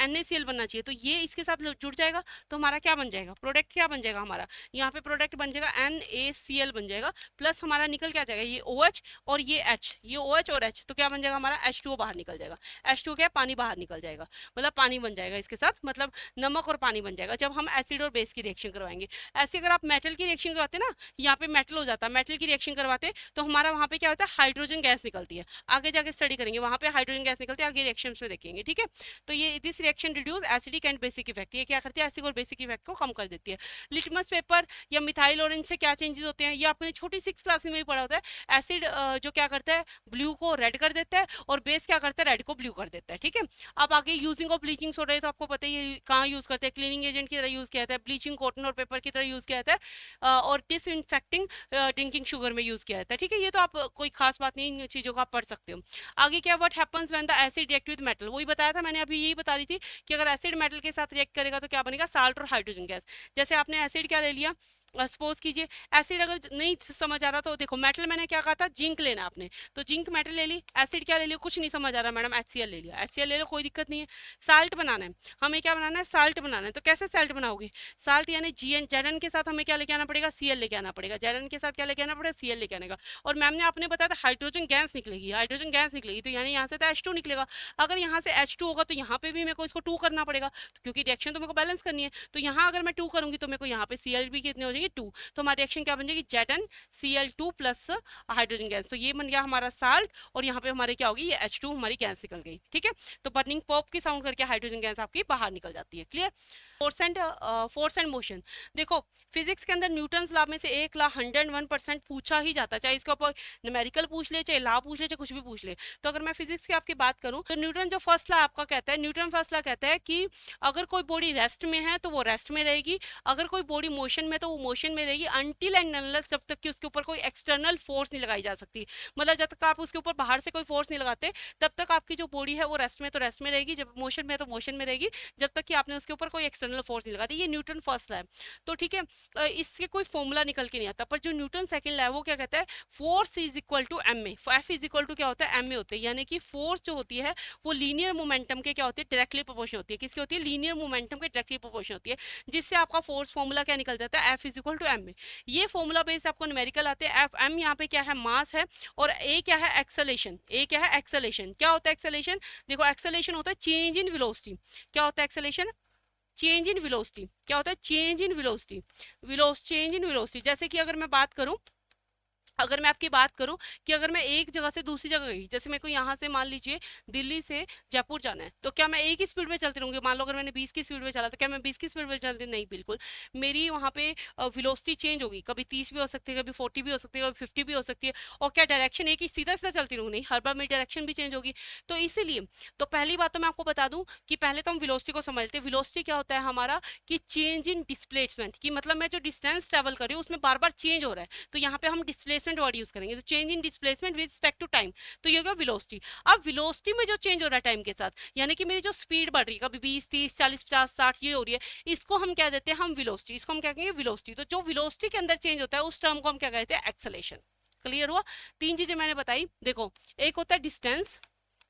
NaCl बनना चाहिए, तो ये इसके साथ जुड़ जाएगा, तो हमारा क्या बन जाएगा, प्रोडक्ट क्या बन जाएगा हमारा, यहाँ पे प्रोडक्ट बन जाएगा NaCl बन जाएगा, प्लस हमारा निकल क्या जाएगा, ये OH और ये H, ये OH और H, तो क्या बन जाएगा हमारा, H2O बाहर निकल जाएगा। H2O क्या है, पानी बाहर निकल जाएगा, मतलब पानी बन जाएगा इसके साथ, मतलब नमक और पानी बन जाएगा जब हम एसिड और बेस की रिएक्शन करवाएंगे। ऐसे अगर आप मेटल की रिएक्शन करवाते ना, यहाँ पे मेटल हो जाता है, मेटल की रिएक्शन करवाते तो हमारा वहाँ पे क्या होता है, हाइड्रोजन गैस निकलती है। आगे जाके स्टडी करेंगे, वहाँ पे हाइड्रोजन गैस निकलती है, आगे रिएक्शन में देखेंगे, ठीक है। तो ये this reaction reduce acidic and basic effect, ये क्या करती है, एसिड और बेसिक इफेक्ट को कम कर देती है। लिटमस पेपर या मिथाइल ऑरेंज से क्या चेंजेस होते हैं, ये आपने छोटी 6 क्लास में भी पढ़ा होता है। एसिड जो क्या करता है, ब्लू को रेड कर देता है, और बेस क्या करता है, रेड को ब्लू कर देता है, ठीक है। अब आगे यूजिंग ऑफ ब्लीचिंग सोडा है, तो आपको पता ही है कहाँ यूज करते हैं, क्लीनिंग एजेंट की तरह यूज किया जाता है, ब्लीचिंग कॉटन और पेपर की तरह यूज किया जाता है, और डिसइंफेक्टिंग ड्रिंकिंग शुगर में यूज किया जाता है, ठीक है। ये तो आप कोई खास बात नहीं, इन चीजों को आप पढ़ सकते हो। आगे क्या, what happens when the acid react with metal, वही बताया था मैंने अभी, यही बता रही थी कि अगर एसिड मेटल के साथ रिएक्ट करेगा तो क्या बनेगा, साल्ट और हाइड्रोजन गैस। जैसे आपने एसिड क्या ले लिया, सपोज कीजिए, एसिड अगर नहीं समझ आ रहा तो देखो, मेटल मैंने क्या कहा था, जिंक लेना आपने, तो जिंक मेटल ले ली। एसिड क्या ले लिया, कुछ नहीं समझ आ रहा मैडम, HCl ले लिया, HCl ले लो, कोई दिक्कत नहीं है। साल्ट बनाना है हमें, क्या बनाना है, साल्ट बनाना है, तो कैसे साल्ट बनाओगे, साल्ट यानी Zn के साथ हमें क्या लेके आना पड़ेगा, Cl लेके आना पड़ेगा, Zn के साथ क्या लेके आना पड़ेगा, Cl लेके आने का। और मैम ने आपने बताया था हाइड्रोजन गैस निकलेगी, हाइड्रोजन गैस निकलेगी, तो यानी यहाँ से तो H2 निकलेगा। अगर यहाँ से H2 होगा तो यहाँ पे भी मेरे को इसको 2 करना पड़ेगा, तो क्योंकि रिएक्शन तो मेरे को बैलेंस करनी है, तो यहाँ अगर मैं 2 करूंगी तो मेरे को यहाँ पे Cl भी कितने हो जाएगी, 2, तो हमारी रिएक्शन क्या बन जाएगी, ZnCl2 प्लस हाइड्रोजन गैस, तो ये बन गया हमारा साल्ट, और यहाँ पे हमारे क्या होगी, ये H2 हमारी गैस निकल गई, ठीक है। तो बर्निंग पॉप की साउंड करके हाइड्रोजन गैस आपकी बाहर निकल जाती है, क्लियर। फोर्स एंड मोशन, देखो फिजिक्स के अंदर न्यूटन्स लॉ में से एक लॉ 101% पूछा ही जाता है, चाहे इसके ऊपर न्यूमेरिकल पूछ ले, चाहे लॉ पूछ ले, चाहे कुछ भी पूछ ले। तो अगर मैं फिजिक्स की आपकी बात करूं तो न्यूटन जो फर्स्ट लॉ आपका कहता है, न्यूटन फर्स्ट लॉ कहता है कि अगर कोई बॉडी रेस्ट में है तो वो रेस्ट में रहेगी, अगर कोई बॉडी मोशन में तो वो मोशन में रहेगी, अनटिल एंड अनलेस, जब तक कि उसके ऊपर कोई एक्सटर्नल फोर्स नहीं लगाई जा सकती। मतलब जब तक आप उसके ऊपर बाहर से कोई फोर्स नहीं लगाते, तब तक आपकी जो बॉडी है वो रेस्ट में तो रेस्ट में रहेगी, जब मोशन में तो मोशन में रहेगी, जब तक कि आपने उसके ऊपर कोई एक्सटर्नल फोर्स नहीं लगा दी। ये न्यूटन फर्स्ट लॉ है, तो ठीक है, इससे कोई फॉर्मूला निकल के नहीं आता। पर जो न्यूटन सेकंड लॉ है वो क्या कहता है, force is equal to M A, F is equal to क्या होता है, एम ए होता है, यानी कि फोर्स जो होती है वो लीनियर मोमेंटम के क्या होती है, डायरेक्टली प्रोपोर्शनल होती है। किसकी होती है, लीनियर मोमेंटम के डायरेक्टली प्रोपोर्शनल होती है, जिससे आपका फोर्स फॉर्मूला क्या निकल जाता है, F is equal to M A. ये फॉर्मूला बेस्ड आपको न्यूमेरिकल आते हैं। एफ एम यहाँ पे क्या है, मास है, और ए क्या है, एक्सेलेरेशन। ए क्या है, एक्सेलेरेशन। क्या होता है एक्सेलेरेशन, देखो एक्सेलेरेशन होता है चेंज इन वेलोसिटी। क्या होता है एक्सेलेरेशन, चेंज इन वेलोसिटी। क्या होता है, change in velocity, change in velocity. जैसे कि अगर मैं बात करूं, अगर मैं आपकी बात करूं कि अगर मैं एक जगह से दूसरी जगह गई, जैसे मेरे को यहाँ से मान लीजिए दिल्ली से जयपुर जाना है, तो क्या मैं एक ही स्पीड में चलती रहूंगी, मान लो अगर मैंने 20 की स्पीड में चला तो क्या मैं 20 की स्पीड में चलती, नहीं, बिल्कुल मेरी वहाँ पे वेलोसिटी चेंज होगी, कभी 30 भी हो सकती है, कभी 40 भी हो सकती है, कभी 50 भी हो सकती है। और क्या डायरेक्शन एक ही सीधा सीधा चलती रहूँ, नहीं, हर बार मेरी डायरेक्शन भी चेंज होगी। तो इसीलिए तो पहली बात तो मैं आपको बता दूं कि पहले तो हम वेलोसिटी को समझते हैं। वेलोसिटी क्या होता है हमारा, कि चेंज इन डिस्प्लेसमेंट, की मतलब मैं जो डिस्टेंस ट्रेवल कर रही हूँ उसमें बार बार चेंज हो रहा है, तो यहाँ पे हम डिस्प्लेसमेंट वर्ड यूज करेंगे, change in displacement with respect to time, तो ये होगा वेलोसिटी। अब वेलोसिटी में जो चेंज हो रहा है टाइम के साथ, यानी कि मेरी जो स्पीड बढ़ रही है, कभी 20 30 40 50 60 ये हो रही है, इसको हम क्या देते हैं, हम वेलोसिटी, इसको हम क्या कहेंगे, वेलोसिटी। तो जो वेलोसिटी के अंदर चेंज होता है उस टर्म को हम क्या कहते हैं, एक्सेलेरेशन। क्लियर हुआ, 3 चीजें मैंने बताई। देखो एक होता है डिस्टेंस,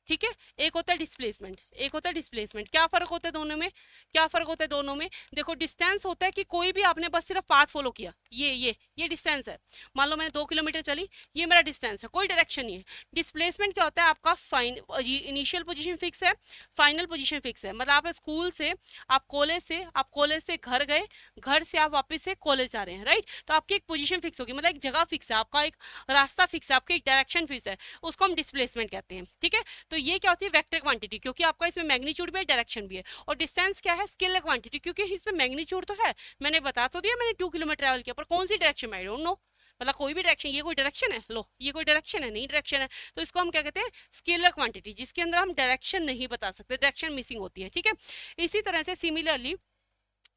ठीक है, एक होता है डिस्प्लेसमेंट, एक होता है डिस्प्लेसमेंट। क्या फर्क होता है दोनों में, क्या फर्क होता है दोनों में, देखो डिस्टेंस होता है कि कोई भी आपने बस सिर्फ पाथ फॉलो किया, ये डिस्टेंस है। मान लो मैंने 2 किलोमीटर चली, ये मेरा डिस्टेंस है, कोई डायरेक्शन नहीं है। डिस्प्लेसमेंट क्या होता है, आपका इनिशियल पोजीशन फिक्स है, फाइनल पोजीशन फिक्स है। मतलब आप स्कूल से, आप कॉलेज से घर गए, घर से आप वापस से कॉलेज जा रहे हैं, राइट, तो आपकी एक पोजीशन फिक्स होगी, मतलब एक जगह फिक्स है, आपका एक रास्ता फिक्स है, आपकी एक डायरेक्शन फिक्स है, उसको हम डिस्प्लेसमेंट कहते हैं, ठीक है। तो ये क्या होती है, वेक्टर क्वांटिटी, क्योंकि आपका इसमें मैग्नीट्यूड भी है, डायरेक्शन भी है। और डिस्टेंस क्या है, स्केलर क्वांटिटी, क्योंकि इसमें मैग्नीट्यूड तो है, मैंने बता तो दिया, मैंने 2 किलोमीटर ट्रैवल किया, पर कौन सी डायरेक्शन में, आई डोंट नो। मतलब कोई भी डायरेक्शन, ये कोई डायरेक्शन है, लो ये कोई डायरेक्शन है, नहीं डायरेक्शन है, तो इसको हम क्या कहते हैं, स्केलर क्वांटिटी, जिसके अंदर हम डायरेक्शन नहीं बता सकते, डायरेक्शन मिसिंग होती है, ठीक है। इसी तरह से सिमिलरली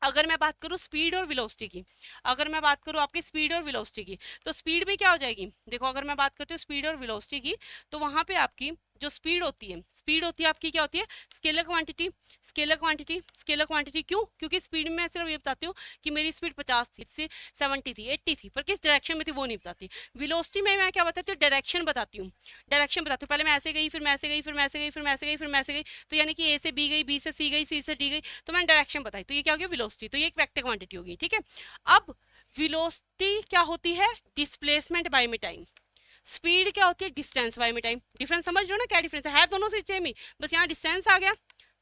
अगर मैं बात करूं स्पीड और वेलोसिटी की, अगर मैं बात करूं आपकी स्पीड और वेलोसिटी की, तो स्पीड भी क्या हो जाएगी, देखो अगर मैं बात करती हूँ स्पीड और वेलोसिटी की, तो वहां पे आपकी जो स्पीड होती है आपकी क्या होती है, scalar quantity, scalar quantity, scalar quantity. क्यों, क्योंकि स्पीड में मैं सिर्फ ये बताती हूँ कि मेरी स्पीड 50 थी, से 70 थी, 80 थी, पर किस डायरेक्शन में थी वो नहीं बताती। वेलोसिटी में मैं क्या बताती हूँ, डायरेक्शन बताती हूँ, डायरेक्शन बताती हूँ, पहले मैं ऐसे गई, फिर मैं ऐसे गई, फिर मैं ऐसे गई, फिर मैं ऐसे गई, फिर मैं ऐसे गई, तो यानी कि ए से बी गई, बी से सी गई, सी से डी गई, तो मैंने डायरेक्शन बताई, तो ये क्या हो गया, वेलोसिटी, तो ये एक वेक्टर क्वांटिटी होगी, ठीक है। अब वेलोसिटी क्या होती है, डिस्प्लेसमेंट बाय में टाइम, स्पीड क्या होती है, डिस्टेंस बाय में टाइम। डिफरेंस समझ रहे हो ना, क्या डिफरेंस है दोनों से सेम ही, बस यहाँ डिस्टेंस आ गया,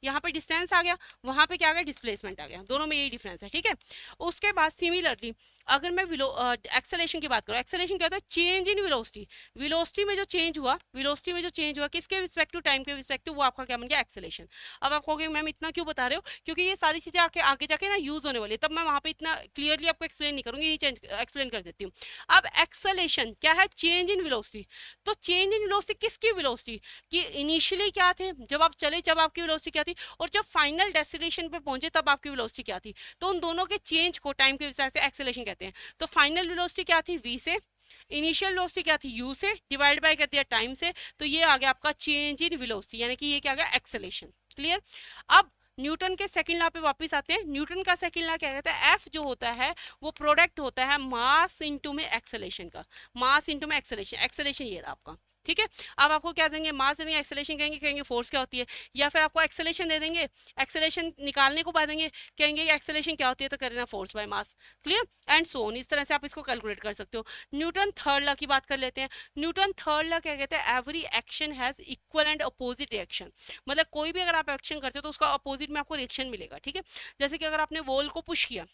यहाँ पे डिस्टेंस आ गया, वहां पे क्या आ गया, डिस्प्लेसमेंट आ गया, दोनों में यही डिफरेंस है, ठीक है। उसके बाद सिमिलरली अगर मैं एक्सेलेरेशन की बात करूँ, एक्सेलेरेशन क्या होता है, चेंज इन वेलोसिटी, वेलोसिटी में जो चेंज हुआ, वेलोसिटी में जो चेंज हुआ किसके रिस्पेक्टिव, टाइम के रिस्पेक्टिव, वो आपका क्या बन गया, एक्सेलेरेशन। अब आप कहोगे मैम इतना क्यों बता रहे हो, क्योंकि ये सारी चीजें आगे जाके ना यूज होने वाली है, तब मैं वहां पे इतना क्लियरली आपको एक्सप्लेन नहीं करूंगी, ये चेंज एक्सप्लेन कर देती हूँ। अब एक्सेलेरेशन क्या है, चेंज इन वेलोसिटी, तो चेंज इन वेलोसिटी किसकी वेलोसिटी, कि इनिशियली क्या थे, जब आप चले जब आपकी वेलोसिटी क्या थी, और जब फाइनल डेस्टिनेशन पे पहुंचे तब आपकी वेलोसिटी क्या थी, तो उन दोनों के चेंज को टाइम के हिसाब से एक्सेलेरेशन कहते हैं। तो फाइनल वेलोसिटी क्या थी, v से, इनिशियल वेलोसिटी क्या थी, u से, डिवाइड बाय कर दिया टाइम से, तो ये आ गया आपका चेंज इन वेलोसिटी, यानी कि ये क्या आ गया, एक्सेलेरेशन। क्लियर। अब न्यूटन के सेकंड लॉ पे वापस आते हैं। न्यूटन का सेकंड लॉ क्या कहता है, F जो होता है वो प्रोडक्ट होता है मास इनटू में एक्सेलेरेशन का, मास इनटू में एक्सेलेरेशन, एक्सेलेरेशन ये रहा आपका, ठीक है। अब आपको क्या देंगे, मास देंगे, एक्सेलेरेशन कहेंगे, कहेंगे फोर्स क्या होती है, या फिर आपको एक्सेलेरेशन दे देंगे, एक्सेलेरेशन निकालने को बताएंगे, कहेंगे एक्सेलेरेशन क्या होती है, तो कर देना force by mass. Clear and so on, इस तरह से आप इसको कैलकुलेट कर सकते हो। न्यूटन थर्ड लॉ की बात कर लेते हैं। न्यूटन थर्ड लॉ क्या कहते हैं, every action has equal and opposite reaction, मतलब कोई भी अगर आप एक्शन करते हो तो उसका अपोजिट में आपको रिएक्शन मिलेगा, ठीक है। जैसे कि अगर आपने वॉल को पुश किया,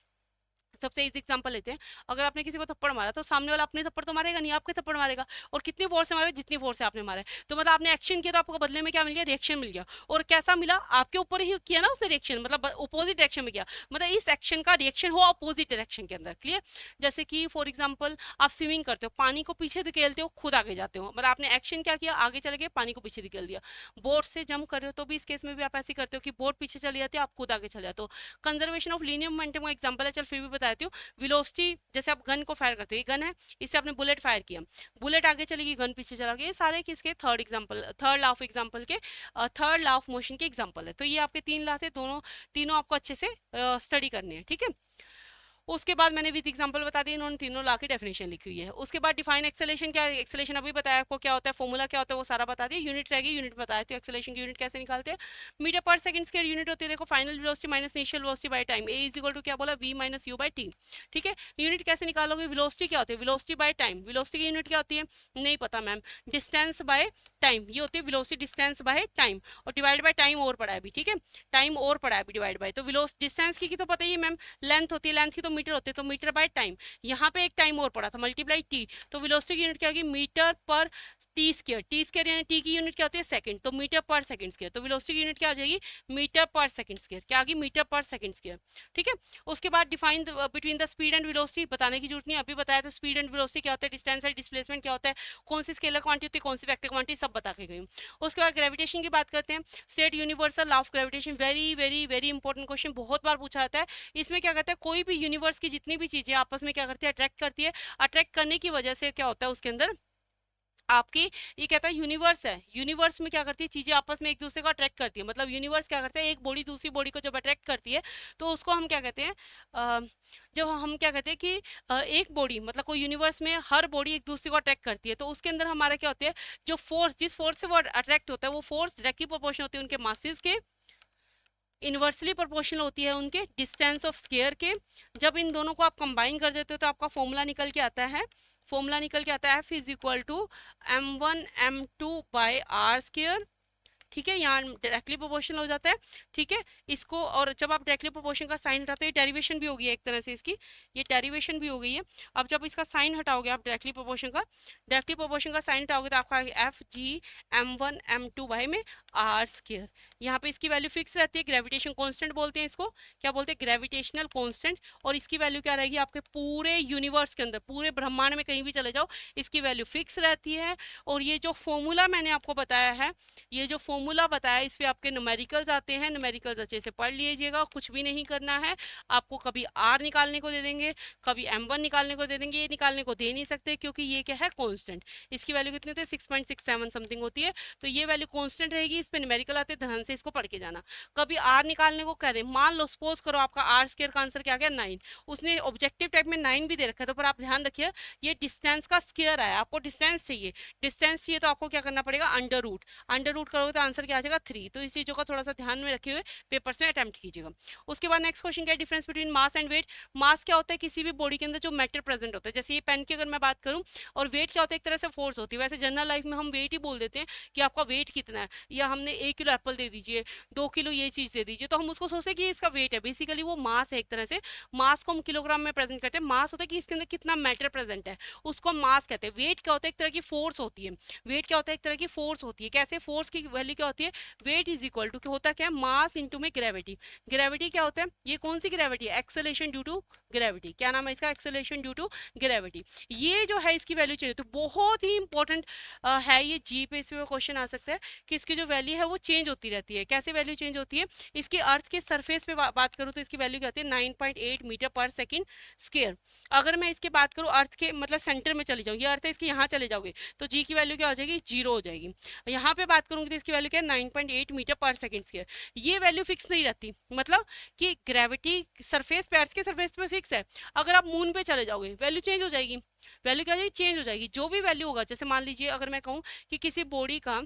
सबसे इजी एग्जांपल लेते हैं, अगर आपने किसी को थप्पड़ मारा तो सामने वाला अपने थप्पड़ तो मारेगा नहीं, आपके थप्पड़ मारेगा, और कितनी फोर्स से मारेगा, जितनी फोर्स से आपने मारा है, तो मतलब आपने एक्शन किया तो आपको बदले में क्या मिल गया, रिएक्शन मिल गया, और कैसा मिला, आपके ऊपर ही किया ना उसने रिएक्शन, मतलब अपोजिट डायरेक्शन में किया, मतलब इस एक्शन का रिएक्शन हो अपोजिट डायरेक्शन के अंदर। क्लियर। जैसे कि फॉर एग्जाम्पल आप स्विमिंग करते हो, पानी को पीछे धकेलते हो, खुद आगे जाते हो, मतलब आपने एक्शन क्या किया, आगे चले गए, पानी को पीछे धकेल दिया। बोट से जंप कर रहे हो तो भी इस केस में भी आप ऐसे करते हो कि बोट पीछे चली जाती है, आप खुद आगे चले जाते हो। कंजर्वेशन ऑफ लीनियर मोमेंटम का एग्जांपल है, चल फिर भी बताती हूँ। वेलोसिटी, जैसे आप गन को फायर करते हो, ये गन है, इससे आपने बुलेट फायर किया, बुलेट आगे चलेगी, गन पीछे चला गया, ये सारे किसके, third example, third law of example के, थर्ड लॉ ऑफ मोशन के एग्जांपल है। तो ये आपके 3 लॉ थे, दोनों तीनों आपको अच्छे से स्टडी करने हैं, ठीक है। उसके बाद मैंने विद एग्जांपल बता दिया, इन्होंने तीनों लॉ की डेफिनेशन लिखी हुई है। उसके बाद डिफाइन एक्सेलेरेशन क्या है, एक्सेलेरेशन अभी बताया आपको क्या होता है, फॉर्मूला क्या होता है वो सारा बता दिया, यूनिट रहेगी, यूनिट बताया, तो एक्सेलेरेशन की यूनिट कैसे निकालते हैं, मीटर पर सेकंड स्क्वायर यूनिट होती है, देखो final velocity minus initial velocity by time, A is equal to क्या बोला, v minus U by T, ठीक है। यूनिट कैसे निकालोगे, वेलोसिटी क्या होती है, वेलोसिटी बाय टाइम, वेलोसिटी की यूनिट क्या होती है, नहीं पता मैम, डिस्टेंस बाय टाइम, ये होती है वेलोसिटी डिस्टेंस बाय टाइम, और डिवाइड बाय टाइम और पड़ा है अभी, ठीक है, टाइम और पड़ा है अभी डिवाइड बाय, तो वेलोसिटी डिस्टेंस की तो पता ही है मैम, लेंथ होती है, लेंथ की तो मीटर होती है, तो मीटर बाय टाइम, यहाँ पे एक टाइम और पड़ा था, मल्टीप्लाई टी, तो वेलोसिटी की यूनिट क्या होगी, मीटर पर टी स्क्वायर, टी स्क्वायर यानी टी की यूनिट क्या होती है, सेकंड, तो मीटर पर सेकंड स्क्वायर, तो वेलोसिटी की यूनिट क्या आ जाएगी, मीटर पर सेकंड स्क्वायर, क्या आ गई, मीटर पर सेकंड स्क्वायर, ठीक है। उसके बाद define between the speed and velocity, बताने की जरूरत नहीं, अभी बताया था स्पीड एंड वेलोसिटी क्या होता है, डिस्टेंस एंड डिस्प्लेसमेंट क्या होता है, कौन सी स्केलर क्वांटिटी होती है, कौन सी वेक्टर क्वांटिटी, सब बता के गई हूँ। उसके बाद ग्रेविटेशन की बात करते हैं, state universal law of gravitation, very very very important question, बहुत बार पूछा जाता है। इसमें क्या कहता है, कोई भी यूनिवर्स की जितनी भी चीजें आपस में क्या करती है, अट्रैक्ट करती है, अट्रैक्ट करने की वजह से क्या होता है उसके अंदर आपकी, ये कहता है यूनिवर्स है, यूनिवर्स में क्या करती है, चीजें आपस में एक दूसरे को अट्रैक्ट करती है, मतलब यूनिवर्स क्या करता है, एक बॉडी दूसरी बॉडी को जब अट्रैक्ट करती है तो उसको हम क्या कहते हैं, जब हम क्या कहते हैं कि एक बॉडी, मतलब कोई यूनिवर्स में हर बॉडी एक दूसरे को अट्रैक्ट करती है, तो उसके अंदर हमारा क्या होता है, जो फोर्स, जिस फोर्स से वो अट्रैक्ट होता है, वो फोर्स डायरेक्टली प्रोपोर्शनल होती है उनके मासेस के, इनवर्सली प्रोपोर्शनल होती है उनके डिस्टेंस ऑफ स्क्वायर के। जब इन दोनों को आप कंबाइन कर देते हो तो आपका फॉर्मूला निकल के आता है, फॉर्मूला निकल के आता है F is equal to m1 m2 by R square ठीक है, यहाँ डायरेक्टली प्रोपोर्शनल हो जाता है। ठीक है, इसको, और जब आप डायरेक्टली प्रोपोर्शन का साइन हटाते हो, डेरिवेशन भी हो गई है एक तरह से इसकी, ये डेरिवेशन भी हो गई है। अब जब इसका साइन हटाओगे आप डायरेक्टली प्रोपोर्शन का साइन हटाओगे तो आपका एफ जी m1 m2 यहाँ पे इसकी वैल्यू फिक्स रहती है, ग्रेविटेशन कॉन्स्टेंट बोलते हैं इसको, क्या बोलते हैं, ग्रेविटेशनल कॉन्स्टेंट। और इसकी वैल्यू क्या रहेगी आपके पूरे यूनिवर्स के अंदर, पूरे ब्रह्मांड में कहीं भी चले जाओ, इसकी वैल्यू फिक्स रहती है। और ये जो फॉर्मूला मैंने आपको बताया है, ये जो फॉर्मूला बताया, इस पे आपके न्यूमेरिकल्स आते हैं, न्यूमेरिकल्स अच्छे से पढ़ लीजिएगा, कुछ भी नहीं करना है आपको। कभी आर निकालने को दे देंगे, कभी m1 निकालने को दे देंगे, ये निकालने को दे नहीं सकते क्योंकि ये क्या है, कांस्टेंट। इसकी वैल्यू कितनी होती है, 6.67 समथिंग होती है, तो ये वैल्यू कांस्टेंट रहेगी। इस पे न्यूमेरिकल आते हैं, ध्यान से इसको पढ़ के जाना। कभी आर निकालने को कह दे, मान लो सपोज करो आपका आर स्क्वायर का आंसर क्या आ गया, 9। उसने ऑब्जेक्टिव टाइप में 9 भी दे रखा है, तो पर आप ध्यान रखिए ये डिस्टेंस का स्क्वायर आया, आपको डिस्टेंस चाहिए, तो आपको क्या करना पड़ेगा, अंडर रूट करोगे तो आंसर क्या आ जाएगा, 3। तो इस चीजों का थोड़ा सा ध्यान में रखे हुए पेपर्स में अटेम्प्ट कीजिएगा। उसके बाद नेक्स्ट क्वेश्चन क्या है, difference between mass and weight. Mass क्या होता है, किसी भी बॉडी के अंदर जो मैटर प्रेजेंट होता है, जैसे ये पेन की अगर मैं बात करूं, और वेट क्या होता है, एक तरह से फोर्स होती है। वैसे जनरल लाइफ में हम वेट ही बोल देते हैं कि आपका वेट कितना है, या हमने 1 किलो एप्पल दे दीजिए, 2 किलो ये चीज दे दीजिए, तो हम उसको सोचते हैं कि इसका वेट है, बेसिकली वो मास है एक तरह से। मास को हम किलोग्राम में प्रेजेंट करते हैं, मास होता है कि इसके अंदर कितना मैटर प्रेजेंट है, उसको हम मास कहते हैं। वेट क्या होता है, एक तरह की फोर्स होती है, वेट क्या होता है, एक तरह की फोर्स होती है। कैसे, फोर्स की वैल्यू क्या होती है, वेट इज इक्वल टू होता क्या है, मास इंटू में ग्रेविटी। ग्रेविटी क्या होता है, ये कौन सी ग्रेविटी है, एक्सेलेरेशन ड्यू टू ग्रेविटी। क्या नाम है इसका, एक्सेलेरेशन ड्यू टू ग्रेविटी। ये जो है इसकी वैल्यू चाहिए, तो बहुत ही इंपॉर्टेंट है ये, जी पे इसमें क्वेश्चन आ सकता है कि इसकी जो वैल्यू है वो चेंज होती रहती है। कैसे वैल्यू चेंज होती है, इसकी अर्थ के सरफेस पे बात करूँ तो इसकी वैल्यू क्या होती है, 9.8 मीटर पर सेकेंड स्क्वायर। अगर मैं इसकी बात करूँ अर्थ के मतलब सेंटर में चली जाऊँ, ये अर्थ है इसके, यहाँ चले जाओगे तो जी की वैल्यू क्या हो जाएगी, 0 हो जाएगी। यहाँ पे बात करूंगी तो इसकी वैल्यू क्या है, 9.8 मीटर पर सेकेंड स्क्वायर। ये वैल्यू फिक्स नहीं रहती, मतलब कि ग्रेविटी सरफेस पे, अर्थ के सरफेस पे फिक्स है। अगर आप मून पे चले जाओगे वैल्यू चेंज हो जाएगी, वैल्यू क्या हो जाएगी, चेंज हो जाएगी। जो भी वैल्यू होगा, जैसे मान लीजिए अगर मैं कहूँ कि किसी बॉडी का,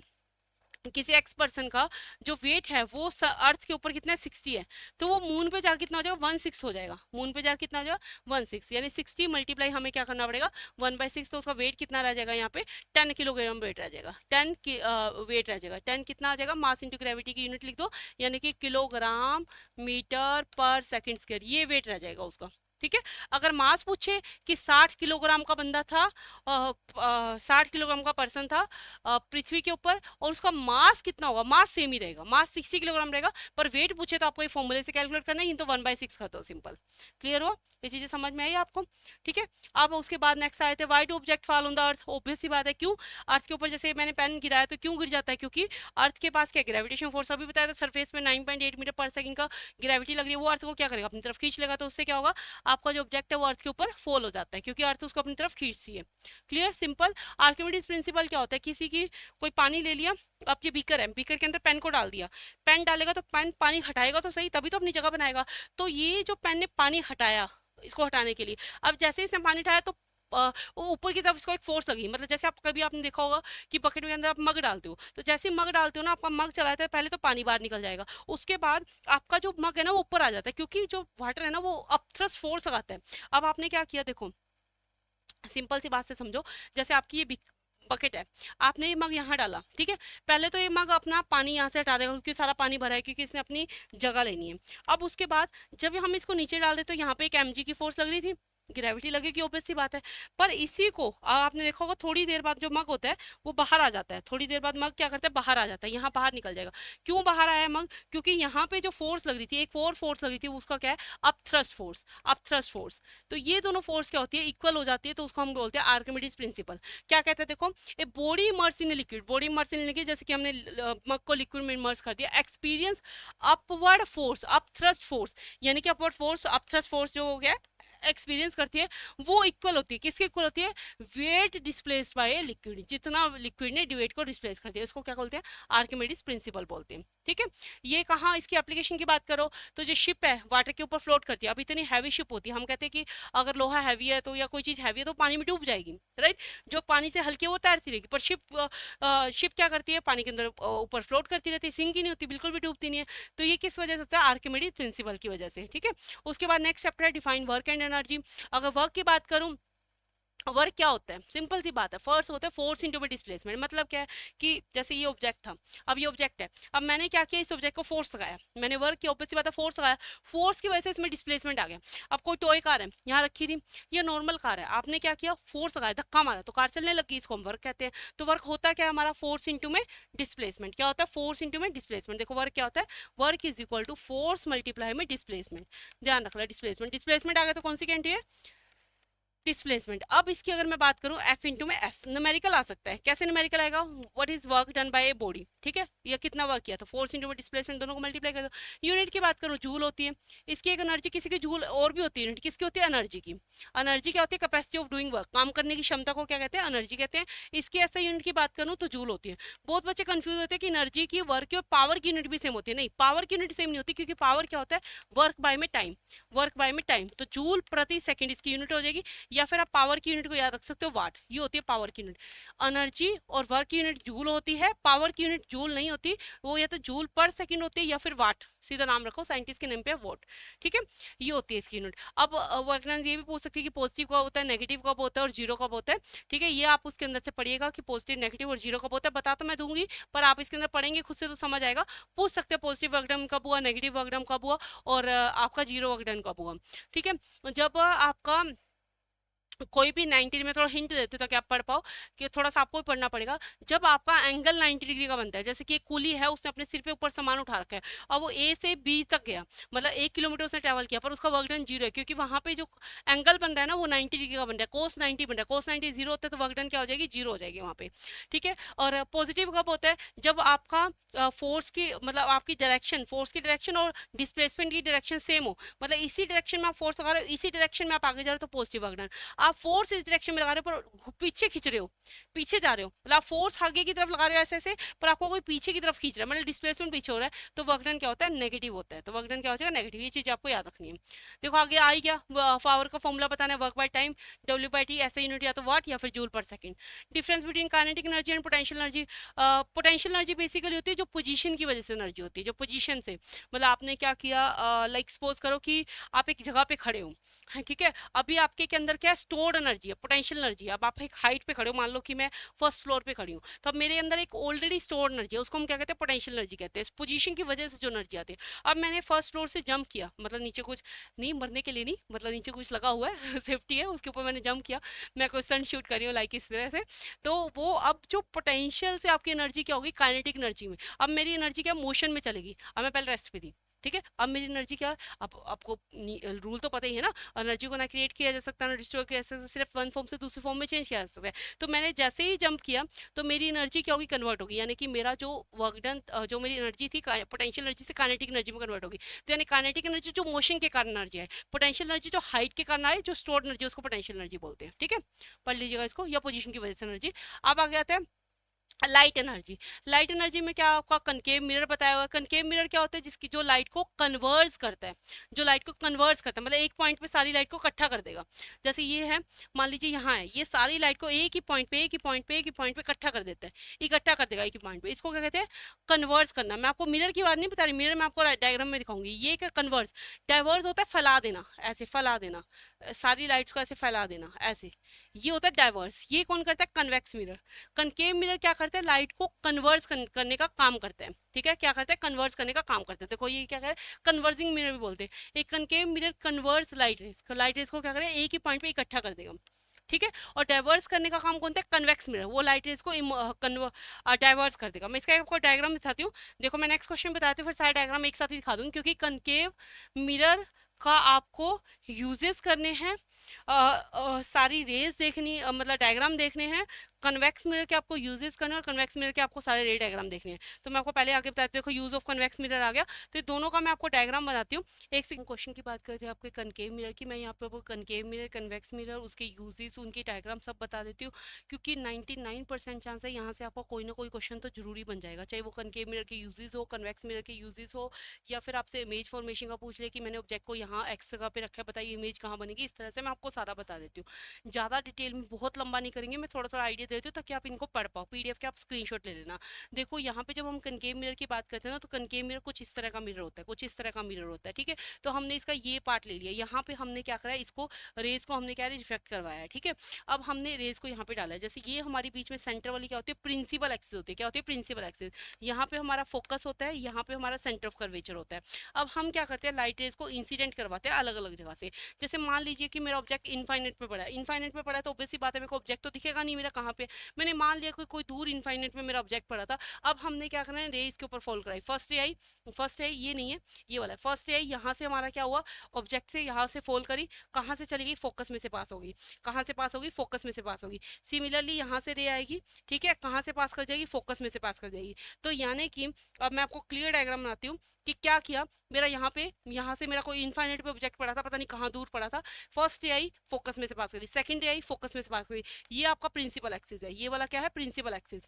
किसी एक्स पर्सन का जो वेट है वो अर्थ के ऊपर कितना है, 60 है, तो वो मून पे जाकर कितना हो जाएगा, 1/6 हो जाएगा। मून पे जाकर कितना हो जाएगा, 1/6, यानी 60 मल्टीप्लाई हमें क्या करना पड़ेगा, 1/6। तो उसका वेट कितना रह जाएगा, यहाँ पे 10 किलोग्राम वेट रह जाएगा, 10 की वेट रह जाएगा। 10 कितना आ जाएगा, मास इंटू ग्रेविटी की यूनिट लिख दो, यानी कि किलोग्राम मीटर पर सेकेंड स्क्वायर, ये वेट रह जाएगा उसका। ठीक है, अगर मास पूछे कि 60 किलोग्राम का बंदा था, 60 किलोग्राम का पर्सन था पृथ्वी के ऊपर, और उसका मास कितना होगा, मास सेम ही रहेगा, मास 60 किलोग्राम रहेगा, पर वेट पूछे तो आपको ये फॉर्मूले से कैलकुलेट करना है, तो 1/6 कर दो, सिंपल। क्लियर हो, ये चीजें समझ में आई आपको। ठीक है, अब उसके बाद नेक्स्ट आए थे, why do object fall on the earth. Obvious सी बात है, क्यों, अर्थ के ऊपर जैसे मैंने पेन गिराया तो क्यों गिर जाता है, क्योंकि अर्थ के पास क्या ग्रेविटेशन फोर्स, अभी बताया था सरफेस में 9.8 मीटर पर सेकंड का ग्रेविटी लग रही है, वो अर्थ को क्या करेगा, अपनी तरफ खींच लेगा, तो उससे क्या होगा, आपका जो ऑब्जेक्ट है वो अर्थ के ऊपर फॉल हो जाता है, क्योंकि अर्थ उसको अपनी तरफ खींचती है। Clear, simple. आर्किमिडीज प्रिंसिपल क्या होता है, किसी की कोई पानी ले लिया, अब ये बीकर है, बीकर के अंदर पेन को डाल दिया, पेन डालेगा तो पेन पानी हटाएगा तो सही, तभी तो अपनी जगह बनाएगा। तो ये जो पेन ने पानी हटाया, इसको हटाने के लिए, अब जैसे ही इसने पानी हटाया तो वो ऊपर की तरफ इसको एक फोर्स लगी, मतलब जैसे आप कभी आपने देखा होगा कि बकेट के अंदर आप मग डालते हो, तो जैसे ही मग डालते हो ना, आपका मग चलाता है, पहले तो पानी बाहर निकल जाएगा, उसके बाद आपका जो मग है ना वो ऊपर आ जाता है, क्योंकि जो वाटर है ना वो अपथ्रस्ट फोर्स लगाता है। अब आपने क्या किया, देखो सिंपल सी बात से समझो, जैसे आपकी ये बकेट है, आपने ये मग यहाँ डाला, ठीक है, पहले तो ये मग अपना पानी यहाँ से हटा देगा क्योंकि सारा पानी भरा है, क्योंकि इसने अपनी जगह लेनी है। अब उसके बाद जब हम इसको नीचे डाल देते तो यहाँ पे एक mg की फोर्स लग रही थी, ग्रेविटी लगेगी, ऑब्वियस सी बात है। पर इसी को आपने देखा होगा, थोड़ी देर बाद जो मग होता है वो बाहर आ जाता है, थोड़ी देर बाद मग क्या करता है, बाहर आ जाता है, यहाँ बाहर निकल जाएगा। क्यों बाहर आया मग, क्योंकि यहाँ पे जो फोर्स लग रही थी, एक और फोर्स लग रही थी, उसका क्या है, up thrust force, up thrust force. तो ये दोनों फोर्स क्या होती है, इक्वल हो जाती है, तो उसको हम बोलते हैं आर्किमिडीज प्रिंसिपल। क्या कहते हैं, देखो, a body immerse in liquid, body immerse in liquid, जैसे कि हमने मग को लिक्विड में इमर्स कर दिया, experience upward force, up thrust force, यानी कि upward force, up thrust force जो हो गया एक्सपीरियंस करती है, वो इक्वल होती है, किसके इक्वल होती है, वेट डिस्प्लेस्ड बाय लिक्विड, जितना लिक्विड ने वेट को डिस्प्लेस कर दिया, उसको क्या बोलते हैं, आर्किमिडीज प्रिंसिपल बोलते हैं। ठीक है, ये कहाँ, इसकी एप्लीकेशन की बात करो तो जो शिप है वाटर के ऊपर फ्लोट करती है, अब इतनी हैवी शिप होती है, हम कहते हैं कि अगर लोहा हैवी है तो, या कोई चीज हैवी है तो पानी में डूब जाएगी, राइट, जो पानी से हल्की है वो तैरती रहेगी, पर शिप क्या करती है, पानी के अंदर ऊपर फ्लोट करती रहती है, सिंक ही नहीं होती, बिल्कुल भी डूबती नहीं है। तो ये किस वजह से होता है, आर्किमिडीज प्रिंसिपल की वजह से। ठीक है, उसके बाद नेक्स्ट चैप्टर है डिफाइन वर्क एंड एनर्जी। अगर वर्क की बात करूं वर्क क्या होता है, सिंपल सी बात है, फर्स्ट होता है फोर्स इनटू में डिस्प्लेसमेंट। मतलब क्या है कि जैसे ये ऑब्जेक्ट था, अब ये ऑब्जेक्ट है, अब मैंने क्या किया, इस ऑब्जेक्ट को फोर्स लगाया, मैंने वर्क की ऑब्वियस सी बात है फोर्स लगाया, फोर्स की वजह से इसमें डिस्प्लेसमेंट आ गया। अब कोई टॉय कार है यहाँ रखी थी, ये नॉर्मल कार है, आपने क्या किया, फोर्स लगाया, धक्का मारा तो कार चलने लगी, इसको हम वर्क कहते हैं। तो वर्क होता क्या है हमारा, फोर्स इंटू में डिस्प्लेसमेंट। क्या होता है, फोर्स इंटू में डिस्प्लेसमेंट। देखो वर्क क्या होता है, work is equal to force multiply में डिस्प्लेसमेट। ध्यान रखना, डिस्प्लेसमेंट डिस्प्लेसमेंट आ गया तो कौन सी कैंटी है, डिस्प्लेसमेंट। अब इसकी अगर मैं बात करूं एफ इंटू में एस, न्यूमेरिकल आ सकता है, कैसे न्यूमेरिकल आएगा, what is work done by a body, ठीक है, या कितना वर्क किया, तो फोर्स इंटू में डिस्प्लेसमेंट दोनों को मल्टीप्लाई कर दो। यूनिट की बात करूं, जूल होती है, इसकी एक एनर्जी, किसी की जूल और भी होती है, यूनिट किसकी होती है, एनर्जी की। एनर्जी क्या होती है, कैपेसिटी ऑफ डूइंग वर्क, काम करने की क्षमता को क्या कहते हैं, एनर्जी कहते हैं। इसकी ऐसे यूनिट की बात करूं तो जूल होती है। बहुत बच्चे कंफ्यूज होते हैं कि एनर्जी की, वर्क की और पावर की यूनिट भी सेम होती है, नहीं, पावर की यूनिट सेम नहीं होती, क्योंकि पावर क्या होता है, वर्क बाय में टाइम, वर्क बाय में टाइम, तो जूल प्रति सेकंड इसकी यूनिट हो जाएगी। या फिर आप पावर की यूनिट को याद रख सकते हो, वाट, ये होती है पावर की यूनिट। एनर्जी और वर्क की यूनिट जूल होती है, पावर की यूनिट जूल नहीं होती, वो या तो जूल पर सेकंड होती है या फिर वाट, सीधा नाम रखो, साइंटिस्ट के नेम पे वोट, ठीक है, ये होती है इसकी यूनिट। अब वर्क डन ये भी पूछ सकती है कि पॉजिटिव कब होता है, नेगेटिव कब होता है और जीरो कब होता है, ठीक है, ये आप उसके अंदर से पढ़िएगा कि पॉजिटिव, नेगेटिव और जीरो कब होता है, बता तो मैं दूंगी, पर आप इसके अंदर पढ़ेंगे खुद से तो समझ आएगा। पूछ सकते हैं पॉजिटिव वर्क डन कब हुआ, नेगेटिव वर्क डन कब हुआ, और आपका जीरो वर्क डन कब हुआ, ठीक है। जब आपका कोई भी 90 में, थोड़ा हिंट देते ताकि आप पढ़ पाओ, कि थोड़ा सा आपको भी पढ़ना पड़ेगा। जब आपका एंगल 90 डिग्री का बनता है, जैसे कि एक कुली है, उसने अपने सिर पे ऊपर सामान उठा रखा है, अब वो ए से बी तक गया, मतलब 1 किलोमीटर उसने ट्रैवल किया, पर उसका वर्क डन जीरो है, क्योंकि वहां पे जो एंगल बन रहा है ना वो 90 डिग्री का बन रहा है, कोस 90 बन रहा है, कोस 90 जीरो होता है तो वर्क डन क्या हो जाएगी, जीरो हो जाएगी वहां पे, ठीक है। और पॉजिटिव कब होता है, जब आपका फोर्स की, मतलब आपकी डायरेक्शन, फोर्स की डायरेक्शन और डिस्प्लेसमेंट की डायरेक्शन सेम हो, मतलब इसी डायरेक्शन में आप फोर्स लगा रहे हो, इसी डायरेक्शन में आप आगे जा रहे हो, तो पॉजिटिव वर्क डन। आप फोर्स इस डायरेक्शन में लगा रहे हो पर पीछे खींच रहे हो, पीछे जा रहे हो, मतलब आप फोर्स आगे की तरफ लगा रहे हो ऐसे ऐसे, पर आपको कोई पीछे की तरफ खींच रहा है, मतलब डिस्प्लेसमेंट पीछे हो रहा है, तो वर्क डन क्या होता है, नेगेटिव होता है, तो वर्क डन क्या हो जाएगा, नेगेटिव। ये चीज आपको याद रखनी है। देखो आगे आई क्या, पावर का फॉर्मूला बताना है, work by time, W by T, ऐसे यूनिट या तो वाट या फिर जूल पर second. Difference between kinetic energy and potential energy, potential energy basically होती है जो पोजीशन की वजह से एनर्जी होती है, जो पोजीशन से, मतलब आपने क्या किया, लाइक सपोज करो कि आप एक जगह पे खड़े हो, हाँ, ठीक है, अभी आपके के अंदर क्या है, स्टोर्ड एनर्जी है, पोटेंशियल एनर्जी है। अब आप एक हाइट पे खड़े हो, मान लो कि मैं फर्स्ट फ्लोर पे खड़ी हूँ, तो अब मेरे अंदर एक ऑलरेडी स्टोर्ड एनर्जी है, उसको हम क्या कहते हैं, पोटेंशियल एनर्जी कहते हैं, इस पोजीशन की वजह से जो एनर्जी आती है। अब मैंने फर्स्ट फ्लोर से जंप किया, मतलब नीचे कुछ नहीं, मरने के लिए नहीं, मतलब नीचे कुछ लगा हुआ है सेफ्टी है, उसके ऊपर मैंने जंप किया, मैं कोई स्टंट शूट कर रही हूँ लाइक इस तरह से, तो वो अब जो पोटेंशियल से आपकी एनर्जी क्या होगी, काइनेटिक एनर्जी में, अब मेरी एनर्जी क्या मोशन में चलेगी, अब मैं पहले रेस्ट पे थी, ठीक है, अब मेरी एनर्जी क्या है, अब आपको रूल तो पता ही है ना, एनर्जी को ना क्रिएट किया जा सकता, ना डिस्ट्रॉय किया जा सकता, सिर्फ वन फॉर्म से दूसरे फॉर्म में चेंज किया जा सकता है। तो मैंने जैसे ही जंप किया तो मेरी एनर्जी क्या होगी, कन्वर्ट होगी, यानी कि मेरा जो वर्क डन, जो मेरी एनर्जी थी पोटेंशियल एनर्जी से काइनेटिक एनर्जी में कन्वर्ट होगी। तो यानी काइनेटिक एनर्जी जो मोशन के कारण एनर्जी है, पोटेंशियल एनर्जी जो हाइट के कारण आए, जो स्टोर्ड एनर्जी उसको पोटेंशियल एनर्जी बोलते हैं, ठीक है, पढ़ लीजिएगा इसको, या पोजिशन की वजह से एनर्जी। अब आगे आते हैं लाइट एनर्जी। लाइट एनर्जी में क्या आपका कनकेव मिरर बताया हुआ है, कनकेव मिरर क्या होता है, जिसकी जो लाइट को कन्वर्स करता है, जो लाइट को कन्वर्स करता है, मतलब एक पॉइंट पे सारी लाइट को इकट्ठा कर देगा। जैसे ये है, मान लीजिए यहाँ है, ये सारी लाइट को एक ही पॉइंट पे, एक ही पॉइंट पे, एक ही पॉइंट पे इकट्ठा कर देता है, इकट्ठा कर देगा एक ही पॉइंट पे, इसको क्या कहते हैं, कन्वर्स करना। मैं आपको मिरर की बात नहीं बता रही, मिरर मैं आपको डायग्राम में दिखाऊंगी, ये क्या कन्वर्स, डाइवर्स होता है फैला देना, ऐसे फैला देना, सारी लाइट्स को ऐसे फैला देना ऐसे, ये होता है डाइवर्स। ये कौन करता है, कन्वेक्स मिरर। कनकेव मिरर क्या करते हैं, लाइट को कन्वर्स करने का काम करते हैं, ठीक है, क्या करते हैं, कन्वर्स करने का काम करते हैं। देखो ये क्या करे, कन्वर्जिंग मिरर भी बोलते हैं। एक concave mirror converse light rays को क्या करे, एक ही पॉइंट पे इकट्ठा कर देगा, ठीक है। और डाइवर्स करने का काम कौन है, कन्वेक्स मिरर, वो लाइट रेस को डाइवर्स कर देगा। मैं इसका आपको डायग्राम दिखाती हूँ। देखो मैं नेक्स्ट क्वेश्चन बताती हूँ, फिर सारे डायग्राम एक साथ ही दिखा दूंगी, क्योंकि कनकेव मिरर का आपको यूजेस करने हैं, सारी रेज देखनी, मतलब डायग्राम देखने हैं। कन्वेक्स मिरर के आपको यूजेस करने हैं, और कन्वेक्स मिरर के आपको सारे रे डायग्राम देखने हैं। तो मैं आपको पहले आगे बताती हूँ, देखो यूज ऑफ कन्वेक्स मिरर आ गया, तो ये दोनों का मैं आपको डायग्राम बनाती हूँ। एक सेकंड, क्वेश्चन की बात करते हैं आपके कनकेव मिरर की, मैं यहाँ पे आपको कनकेव मिरर, कन्वेक्स मिरर, उसके यूजेस, उनकी डायग्राम सब बता देती हूँ, क्योंकि 99% चांस है यहाँ से आपको कोई ना कोई क्वेश्चन तो जरूरी बन जाएगा, चाहे वो कनकेव मिरर के यूजेस हो, कन्वेक्स मिरर के यूजेस हो, या फिर आपसे इमेज फॉर्मेशन का पूछ ले कि मैंने ऑब्जेक्ट को यहाँ एक्स जगह पे रखा है, बताइए इमेज कहाँ बनेगी, इस तरह से मैं आपको सारा बता देती हूँ, ज़्यादा डिटेल में बहुत लंबा नहीं करेंगे, मैं थोड़ा थोड़ा आइडिया देती हूँ ताकि आप इनको पढ़ पाओ। पीडीएफ के आप स्क्रीनशॉट ले लेना। देखो यहाँ पे जब हम कनकेव मिरर की बात करते हैं ना, तो कनकेव मिरर कुछ इस तरह का मिरर होता है, कुछ इस तरह का मिरर होता है, ठीक है। तो हमने इसका ये पार्ट ले लिया, यहाँ पे हमने क्या करा है, इसको रेज को हमने क्या रिफ्लेक्ट करवाया है, ठीक है। अब हमने रेज को यहाँ पे डाला है, जैसे ये हमारी बीच में सेंटर वाली क्या होती है, प्रिंसिपल एक्सिस होती है। क्या होती है, प्रिंसिपल एक्सिस। यहाँ पे हमारा फोकस होता है, यहाँ पे हमारा सेंटर ऑफ कर्वेचर होता है। अब हम क्या करते हैं, लाइट रेज को इंसिडेंट करवाते हैं अलग अलग जगह से। जैसे मान लीजिए कि मेरा ऑब्जेक्ट इनफाइनाइट पे पड़ा है, इनफाइनाइट पे पड़ा है तो ऑब्वियस सी बात है मेरे को ऑब्जेक्ट तो दिखेगा नहीं मेरा कहाँ पे। मैंने मान लिया कोई दूर इनफाइनाइट में मेरा ऑब्जेक्ट पड़ा था। अब हमने क्या करना है, रे इसके ऊपर फॉल कराई। फर्स्ट रे आई, फर्स्ट रे ये नहीं है, ये वाला फर्स्ट रे आई, यहाँ से हमारा क्या हुआ, ऑब्जेक्ट से यहाँ से फॉल करी, कहाँ से चली गई, फोकस में से पास होगी। कहाँ से पास होगी, फोकस में से पास होगी। सिमिलरली यहाँ से रे आएगी, ठीक है, कहाँ से पास कर जाएगी, फोकस में से पास कर जाएगी। तो यानी कि अब मैं आपको क्लियर डायग्राम बनाती हूँ कि क्या किया मेरा, यहाँ पे यहाँ से मेरा कोई इनफाइनाइट पे ऑब्जेक्ट पड़ा था, पता नहीं कहाँ दूर पड़ा था। फर्स्ट रे आई, फोकस में से पास करी, सेकंड रे आई, फोकस में से पास करी। ये आपका प्रिंसिपल एक्सिस है, ये वाला क्या है, प्रिंसिपल एक्सिस।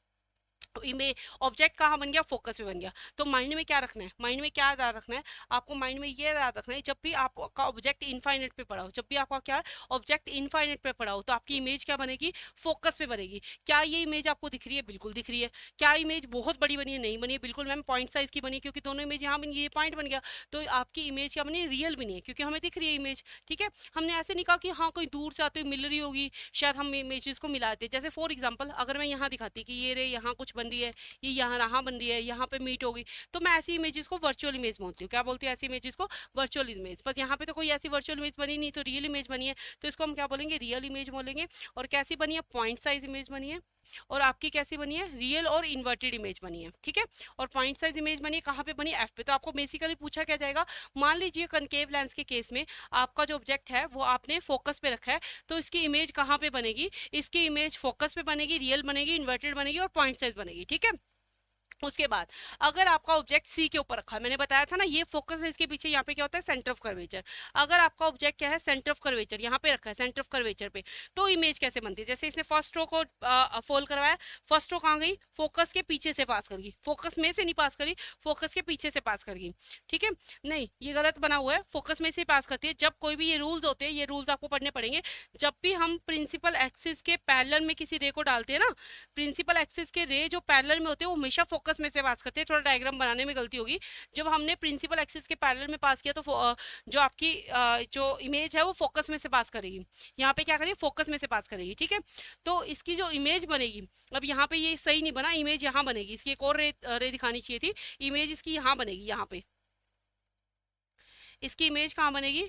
इमेज ऑब्जेक्ट कहाँ बन गया, फोकस में बन गया। तो माइंड में क्या रखना है, माइंड में क्या याद रखना है आपको, माइंड में ये याद रखना है जब भी आपका ऑब्जेक्ट इनफाइनाइट पे पड़ा हो, जब भी आपका क्या ऑब्जेक्ट इनफाइनाइट पे पड़ा हो, तो आपकी इमेज क्या बनेगी, फोकस पे बनेगी। क्या ये इमेज आपको दिख रही है, बिल्कुल दिख रही है। क्या इमेज बहुत बड़ी बनी है, नहीं बनी है, बिल्कुल मैम पॉइंट साइज की बनी, क्योंकि दोनों इमेज यहाँ बनी, ये पॉइंट बन गया। तो आपकी इमेज क्या बनी, रियल बनी है, क्योंकि हमें दिख रही है इमेज, ठीक है। हमने ऐसे नहीं कहा कि हाँ कोई दूर से आते हुए मिल रही होगी, शायद हम इमेजेस को मिलाते। जैसे फॉर एग्जाम्पल अगर मैं यहाँ दिखाती कि ये रे यहाँ कुछ बन रही है, ये यहाँ बन रही है, यहाँ पे मीट होगी, तो मैं ऐसी इमेजेस को वर्चुअल इमेज बोलती हूँ। क्या बोलती हूँ, ऐसी इमेजेस को वर्चुअल इमेज। पर यहाँ पे तो कोई ऐसी वर्चुअल इमेज बनी नहीं, तो रियल इमेज बनी है, तो इसको हम क्या बोलेंगे, रियल इमेज बोलेंगे। और कैसी बनी है, पॉइंट साइज इमेज बनी है। और आपकी कैसी बनी है, रियल और इन्वर्टेड इमेज बनी है, ठीक है। और पॉइंट साइज इमेज बनी है कहाँ पे बनी, एफ पे। तो आपको बेसिकली पूछा क्या जाएगा, मान लीजिए कनकेव लेंस के केस में आपका जो ऑब्जेक्ट है वो आपने फोकस पे रखा है, तो इसकी इमेज कहाँ पे बनेगी, इसकी इमेज फोकस पे बनेगी, रियल बनेगी, इन्वर्टेड बनेगी और पॉइंट साइज बनेगी, ठीक है। उसके बाद अगर आपका ऑब्जेक्ट सी के ऊपर रखा है, मैंने बताया था ना ये फोकस है, इसके पीछे यहाँ पे क्या होता है, सेंटर ऑफ कर्वेचर। अगर आपका ऑब्जेक्ट क्या है, सेंटर ऑफ कर्वेचर यहाँ पे रखा है, सेंटर ऑफ कर्वेचर पे, तो इमेज कैसे बनती है, जैसे इसने फर्स्ट रो को फोल्ड करवाया, फर्स्ट रो कहाँ गई, फोकस के पीछे से पास कर गई, फोकस में से नहीं पास करी, फोकस के पीछे से पास कर गई, ठीक है। नहीं ये गलत बना हुआ है, फोकस में से पास करती है। जब कोई भी ये रूल्स होते हैं, ये रूल्स आपको पढ़ने पड़ेंगे, जब भी हम प्रिंसिपल एक्सिस के पैरेलल में किसी रे को डालते हैं ना, प्रिंसिपल एक्सिस के रे जो पैरेलल में होते हैं वो हमेशा फोकस में से पास करते हैं। थोड़ा डायग्राम बनाने में गलती होगी, जब हमने प्रिंसिपल एक्सिस के पैरेलल में पास किया तो जो आपकी जो इमेज है वो फोकस में से पास करेगी। यहाँ पे क्या करेगी, फोकस में से पास करेगी, ठीक है। तो इसकी जो इमेज बनेगी, अब यहाँ पे ये सही नहीं बना, इमेज यहाँ बनेगी, इसकी एक और रे दिखानी चाहिए थी। इमेज इसकी यहाँ बनेगी, यहाँ पे इसकी इमेज कहाँ बनेगी,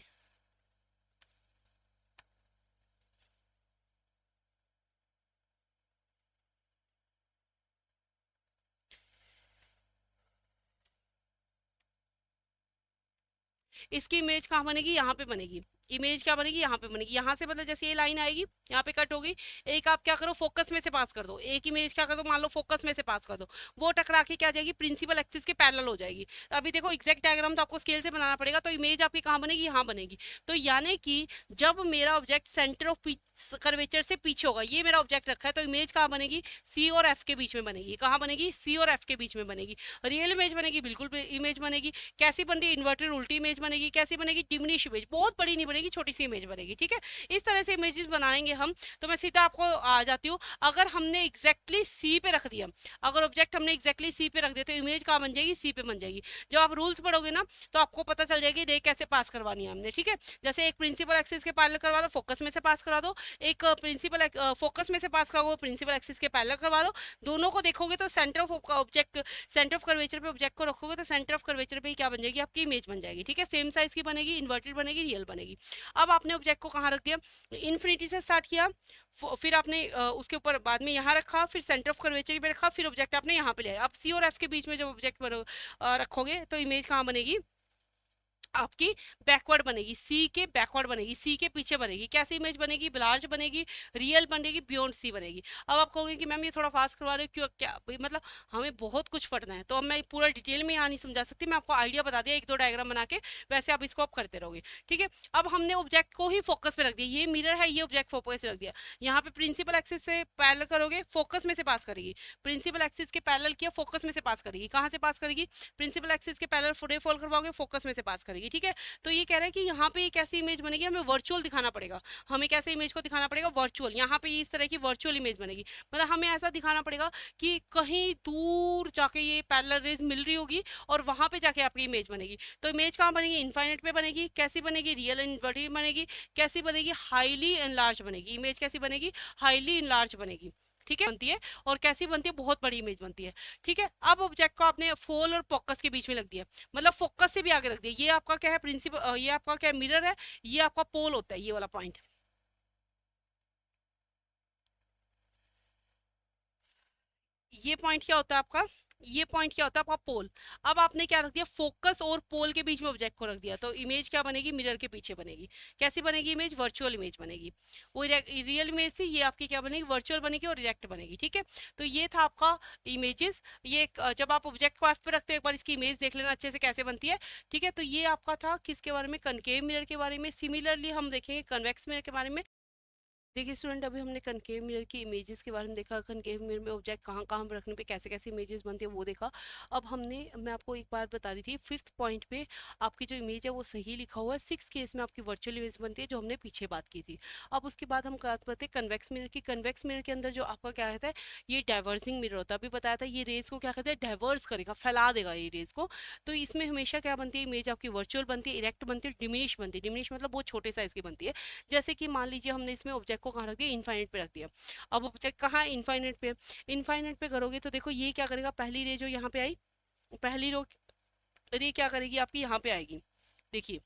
इसकी इमेज कहाँ बनेगी, यहाँ पे बनेगी। इमेज क्या बनेगी, यहाँ पे बनेगी। यहाँ से मतलब जैसे ये लाइन आएगी, यहाँ पे कट होगी, एक आप क्या करो फोकस में से पास कर दो, एक इमेज क्या कर दो, मान लो फोकस में से पास कर दो, वो टकरा के क्या जाएगी, प्रिंसिपल एक्सिस के पैरेलल हो जाएगी। अभी देखो एग्जैक्ट डायग्राम तो आपको स्केल से बनाना पड़ेगा, तो इमेज आपकी कहाँ बनेगी, यहाँ बनेगी। तो यानी कि जब मेरा ऑब्जेक्ट सेंटर ऑफ कर्वेचर से पीछे होगा, ये मेरा ऑब्जेक्ट रखा है, तो इमेज कहाँ बनेगी, सी और एफ के बीच में बनेगी। कहाँ बनेगी, सी और एफ के बीच में बनेगी। रियल इमेज बनेगी, बिल्कुल इमेज बनेगी। कैसी बन रही है, इन्वर्टेड उल्टी इमेज बनेगी। कैसी बनेगी, डिमिनिश इमेज, बहुत बड़ी नहीं बनेगी, छोटी सी इमेज बनेगी, ठीक है। इस तरह से इमेजेस बनाएंगे हम। तो मैं सीधा आपको आ जाती हूँ, अगर हमने एग्जैक्टली सी पे रख दिया, अगर ऑब्जेक्ट हमने एग्जैक्टली सी पे रख दिया, तो इमेज कहाँ बन जाएगी, सी पे बन जाएगी। जब आप रूल्स पढ़ोगे ना तो आपको पता चल जाएगी रे कैसे पास करवानी है हमने, ठीक है। जैसे एक प्रिंसिपल एक्सिस के पैरेलल करवा दो, फोकस में से पास करा दो, एक प्रिंसिपल फोकस में से पास कराओगे, प्रिंसिपल एक्सिस के पैरेलल करवा दो। दोनों को देखोगे तो centre of object, centre of curvature पे ऑब्जेक्ट को रखोगे तो सेंटर ऑफ कर्वेचर पे ही क्या बन जाएगी, आपकी इमेज बन जाएगी, ठीक है। सेम साइज की बनेगी, इन्वर्टेड बनेगी, रियल बनेगी। अब आपने ऑब्जेक्ट को कहाँ रख दिया, इन्फिनिटी से स्टार्ट किया, फिर आपने उसके ऊपर बाद में यहाँ रखा, फिर सेंटर ऑफ कर्वेचर पे रखा, फिर ऑब्जेक्ट आपने यहाँ पे लिया। अब सी और एफ के बीच में जब ऑब्जेक्ट रखोगे तो इमेज कहाँ बनेगी, आपकी बैकवर्ड बनेगी, सी के बैकवर्ड बनेगी, सी के पीछे बनेगी। कैसी इमेज बनेगी, ब्लार्ज बनेगी, रियल बनेगी, बियॉन्ड सी बनेगी। अब आप कहोगे कि मैम ये थोड़ा फास्ट करवा रहे हो, क्यों, क्या मतलब हमें बहुत कुछ पढ़ना है, तो अब मैं पूरा डिटेल में यहाँ नहीं समझा सकती, मैं आपको आइडिया बता दिया एक दो डायग्राम बना के, वैसे आप इसको आप करते रहोगे, ठीक है। अब हमने ऑब्जेक्ट को ही फोकस पे रख दिया, ये मिरर है, ये ऑब्जेक्ट फोकस पे रख दिया। यहाँ पे प्रिंसिपल एक्सिस से पैरेलल करोगे, फोकस में से पास करेगी, प्रिंसिपल एक्सिस के पैरेलल किया, फोकस में से पास करेगी। कहाँ से पास करेगी, प्रिंसिपल एक्सिस के पैरेलल रे फॉल करवाओगे, फोकस में से पास करेगी। करेगी, ठीक है। तो ये कह रहा है कि यहाँ पे एक ऐसी इमेज बनेगी, हमें वर्चुअल दिखाना पड़ेगा। हमें कैसे इमेज को दिखाना पड़ेगा, वर्चुअल। यहाँ पे इस तरह की वर्चुअल इमेज बनेगी, मतलब हमें ऐसा दिखाना पड़ेगा कि कहीं दूर जाके ये पैरेलल रेज मिल रही होगी और वहां पे जाके आपकी इमेज बनेगी। तो इमेज कहाँ बनेगी, इनफाइनाइट पे बनेगी। कैसी बनेगी, रियल इन्वर्टिबल बनेगी। कैसी बनेगी, हाईली एनलार्ज बनेगी। इमेज कैसी बनेगी, हाईली एनलार्ज बनेगी, ठीक है, बनती है। और कैसी बनती है, बहुत बड़ी इमेज बनती है, ठीक है। अब ऑब्जेक्ट को आपने फोल और फोकस के बीच में रख दिया, मतलब फोकस से भी आगे रख दिया। ये आपका क्या है, प्रिंसिपल, ये आपका क्या मिरर है, ये आपका पोल होता है, ये वाला पॉइंट। ये पॉइंट क्या होता है आपका, ये पॉइंट क्या होता है आपका, पोल। अब आपने क्या रख दिया, फोकस और पोल के बीच में ऑब्जेक्ट को रख दिया, तो इमेज क्या बनेगी, मिरर के पीछे बनेगी। कैसी बनेगी इमेज, वर्चुअल इमेज बनेगी। वो रियल इमेज थी, ये आपकी क्या बनेगी, वर्चुअल बनेगी और रिएक्ट बनेगी, ठीक है। तो ये था आपका इमेजेस। ये जब आप ऑब्जेक्ट को एफ पे रखते हो, एक बार इसकी इमेज देख लेना अच्छे से कैसे बनती है, ठीक है। तो ये आपका था किसके बारे में, कनकेव मिरर के बारे में। सिमिलरली हम देखेंगे कन्वेक्स मिरर के बारे में। देखिए स्टूडेंट, अभी हमने कनकेव मिरर की इमेजेस के बारे में देखा, कनकेव मिरर में ऑब्जेक्ट कहाँ कहाँ पर रखने पे कैसे कैसे इमेजेस बनती है वो देखा। अब मैं आपको एक बार बता रही थी, फिफ्थ पॉइंट पे आपकी जो इमेज है वो सही लिखा हुआ है। सिक्स केस में आपकी वर्चुअल इमेज बनती है, जो हमने पीछे बात की थी। अब उसके बाद हम बात करते हैं कन्वेक्स मिरर की। कन्वेक्स मिरर के अंदर जो आपका क्या रहता है, ये डाइवर्सिंग मिरर होता है। अभी बताया था, ये रेज को क्या कहते हैं, डाइवर्स करेगा, फैला देगा ये रेज को। तो इसमें हमेशा क्या बनती है, इमेज आपकी वर्चुअल बनती है, इरेक्ट बनती है, डिमिनिश बनती है। डिमिनिश मतलब बहुत छोटे साइज की बनती है। जैसे कि मान लीजिए हमने इसमें ऑब्जेक्ट को कहाँ रख दिया, इनफाइनाइट पे रख दिया। अब ऑब्जेक्ट कहाँ है, इनफाइनाइट पे। इनफाइनाइट पे करोगे तो देखो ये क्या करेगा, पहली रे जो यहाँ पे आई, पहली रो रे क्या करेगी आपकी, यहाँ पे आएगी। देखिए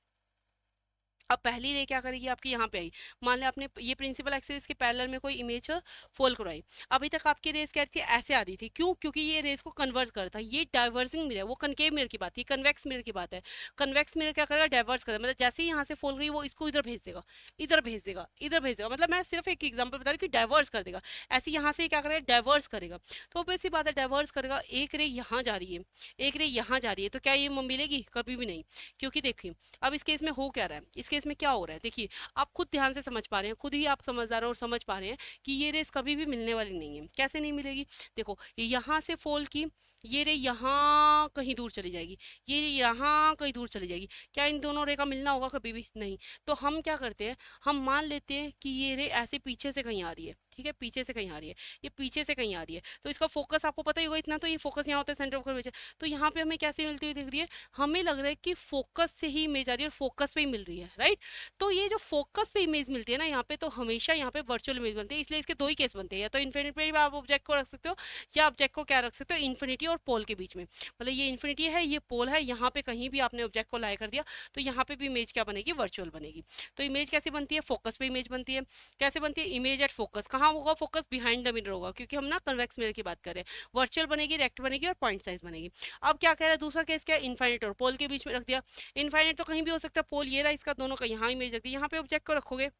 अब पहली रे क्या करेगी आपकी, यहाँ पे आई। मान लिया आपने ये प्रिंसिपल एक्सिस के पैरेलल में कोई इमेज फोल्ड करवाई। अभी तक आपकी रेस क्या थी, ऐसे आ रही थी, क्यों, क्योंकि ये रेस को कन्वर्ट करता है। ये डाइवर्सिंग मिरर है, वो कनकेव मिरर की बात थी, कन्वेक्स मिरर की बात है। कन्वेक्स मिरर क्या करेगा, डाइवर्स करेगा, मतलब जैसे ही यहाँ से फोल्ड रही वो इसको इधर भेज देगा, इधर भेज देगा, इधर भेज देगा। मतलब मैं सिर्फ एक एग्जाम्पल बता रही हूँ कि डाइवर्स कर देगा। ऐसे यहाँ से क्या करेगा, डाइवर्स करेगा। तो वैसी बात है, डाइवर्स करेगा। एक रे यहाँ जा रही है, एक रे यहाँ जा रही है, तो क्या ये मिलेगी, कभी भी नहीं। क्योंकि देखिए अब इस केस में हो क्या रहा है, इस केस में क्या हो रहा है, देखिए आप खुद ध्यान से समझ पा रहे हैं, खुद ही आप समझदार हो और समझ पा रहे हैं कि ये रेस कभी भी मिलने वाली नहीं है। कैसे नहीं मिलेगी, देखो यहाँ से फोल्ड की, ये रे यहाँ कहीं दूर चली जाएगी, ये यहाँ कहीं दूर चली जाएगी। क्या इन दोनों रे का मिलना होगा, कभी भी नहीं। तो हम क्या करते हैं, हम मान लेते हैं कि ये रे ऐसे पीछे से कहीं आ रही है, ठीक है, पीछे से कहीं आ रही है, ये पीछे से कहीं आ रही है। तो इसका फोकस आपको पता ही होगा इतना, तो ये फोकस यहाँ होता है, सेंटर ऑफ कर्वेचर। तो यहाँ पे हमें कैसी मिलती हुई दिख रही है, हमें लग रहा है कि फोकस से ही इमेज आ रही है और फोकस पे ही मिल रही है, राइट। तो ये जो फोकस पे इमेज मिलती है ना यहाँ पे, तो हमेशा यहाँ पे वर्चुअल इमेज बनती है। इसलिए इसके दो ही केस बनते हैं, या तो इन्फिनिटी पे आप ऑब्जेक्ट को रख सकते हो, या ऑब्जेक्ट को क्या रख सकते हो, इन्फिनिटी और पोल के बीच में। मतलब ये इन्फिनिटी है, ये पोल है, यहाँ पे कहीं भी आपने ऑब्जेक्ट को लाई कर दिया तो यहाँ पे भी इमेज क्या बनेगी, वर्चुअल बनेगी। तो इमेज कैसे बनती है, फोकस पे इमेज बनती है। कैसे बनती है, इमेज एट फोकस। कहाँ होगा फोकस, बिहाइंड द मिरर होगा, क्योंकि हम ना कन्वेक्स मिरर की बात कर रहे हैं। वर्चुअल बनेगी, रेक्ट बनेगी और पॉइंट साइज बनेगी। अब क्या कह रहा है दूसरा केस, क्या है, इनफाइनाइट और पोल के बीच में रख दिया। इनफाइनाइट तो कहीं भी हो सकता है, पोल ये रहा इसका, दोनों का यहाँ इमेज रख दी। यहाँ पे ऑब्जेक्ट को रखोगे,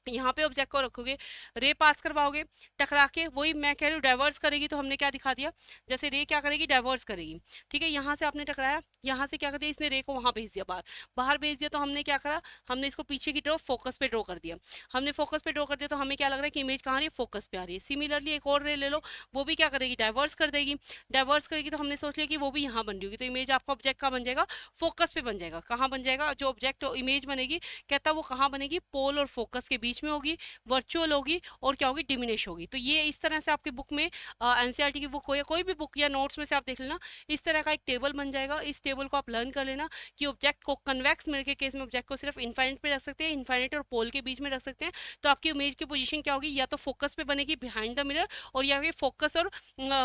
यहाँ पे ऑब्जेक्ट को रखोगे, रे पास करवाओगे, टकरा के वही मैं कह रही हूँ डाइवर्स करेगी। तो हमने क्या दिखा दिया, जैसे रे क्या करेगी, डाइवर्स करेगी, ठीक है। यहाँ से आपने टकराया, यहाँ से क्या कर दिया, इसने रे को वहां भेज दिया, बाहर बाहर भेज दिया। तो हमने क्या करा, हमने इसको पीछे की तरफ फोकस पे ड्रॉ कर दिया। हमने फोकस पे ड्रॉ कर दिया तो हमें क्या लग रहा है कि इमेज कहाँ आ रही है, फोकस पे आ रही है। सिमिलरली एक और रे ले लो, वो भी क्या करेगी, डाइवर्स कर देगी। डाइवर्स करेगी तो हमने सोच लिया कि वो भी यहाँ बन रही होगी, तो इमेज आपका ऑब्जेक्ट का बन जाएगा, फोकस पे बन जाएगा। कहाँ बन जाएगा, जो ऑब्जेक्ट इमेज बनेगी, कहता वो कहाँ बनेगी, पोल और फोकस के बीच में होगी, वर्चुअल होगी और क्या होगी, डिमिनिश होगी। तो ये इस तरह से आपकी बुक में, एनसीईआरटी की बुक हो या कोई भी बुक या नोट्स में से आप देख लेना, इस तरह का एक टेबल बन जाएगा। इस टेबल को आप लर्न कर लेना कि ऑब्जेक्ट को, कन्वेक्स मिरर के केस में ऑब्जेक्ट को सिर्फ इनफाइनाइट पे रख सकते हैं, इनफाइनाइट और पोल के बीच में रख सकते हैं। तो आपकी इमेज की पोजीशन क्या होगी, या तो फोकस पे बनेगी बिहाइंड द मिरर, और या फिर फोकस और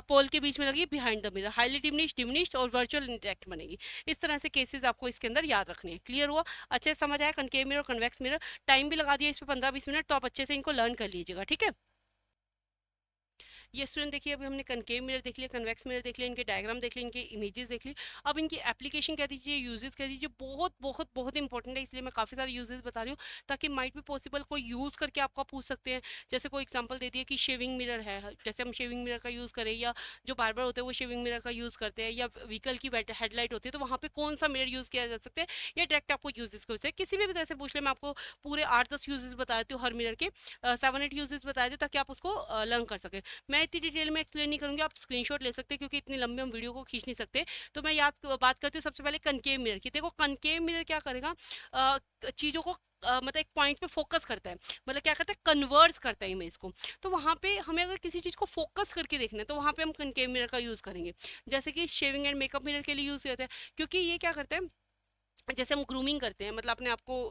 पोल के बीच में लगी behind the mirror, highly diminish, diminished और वर्चुअल इंटरेक्ट बनेगी। इस तरह से केसेस आपको इसके अंदर याद रखने हैं। क्लियर हुआ, अच्छे से समझ आया कनकेव मिरर और कन्वेक्स मिरर। टाइम भी लगा दिया इस पर 15-20 मिनट, तो आप अच्छे से इनको लर्न कर लीजिएगा, ठीक है। ये स्टूडेंट देखिए, अभी हमने कनकेव मिरर देख लिया, कन्वेक्स मिरर देख लिया, इनके डायग्राम देख लिए, इनके इमेजेस देख ली। अब इनकी एप्लीकेशन कह दीजिए, यूजेस कह दीजिए, बहुत बहुत बहुत इंपॉर्टेंट है। इसलिए मैं काफ़ी सारे यूजेस बता रही हूँ, ताकि माइट भी पॉसिबल कोई यूज़ करके आपको पूछ सकते हैं। जैसे कोई एग्जाम्पल दे दिए कि शेविंग मिरर है, जैसे हम शेविंग मिरर का यूज़ करें, या जो बार्बर होते हैं वो शेविंग मिरर का यूज़ करते हैं, या व्हीकल की हेडलाइट होती है तो वहाँ पे कौन सा मिरर यूज़ किया जा सकता है, या डायरेक्ट आपको यूजेस को किसी भी तरह से पूछ ले, मैं आपको पूरे 8-10 यूजेस बता देती हूँ हर मिरर के, 7-8 यूजेस बता देती हूँ, ताकि आप उसको लर्न कर सकें। मैं इतनी डिटेल में एक्सप्लेन नहीं करूंगी, आप स्क्रीनशॉट ले सकते हैं क्योंकि इतनी लंबी हम वीडियो को खींच नहीं सकते। तो मैं बात करती हूँ सबसे पहले कनकेव मिरर की। देखो कनकेव मिरर क्या करेगा, चीज़ों को मतलब एक पॉइंट पे फोकस करता है, मतलब क्या करता है, कन्वर्स करता है इमेज को। तो वहाँ पे हमें अगर किसी चीज़ को फोकस करके देखना है तो वहाँ पे हम कनकेव मिरर का यूज़ करेंगे। जैसे कि शेविंग एंड मेकअप मिरर के लिए यूज़ करते हैं, क्योंकि ये क्या करते हैं, जैसे हम ग्रूमिंग करते हैं, मतलब अपने आप को,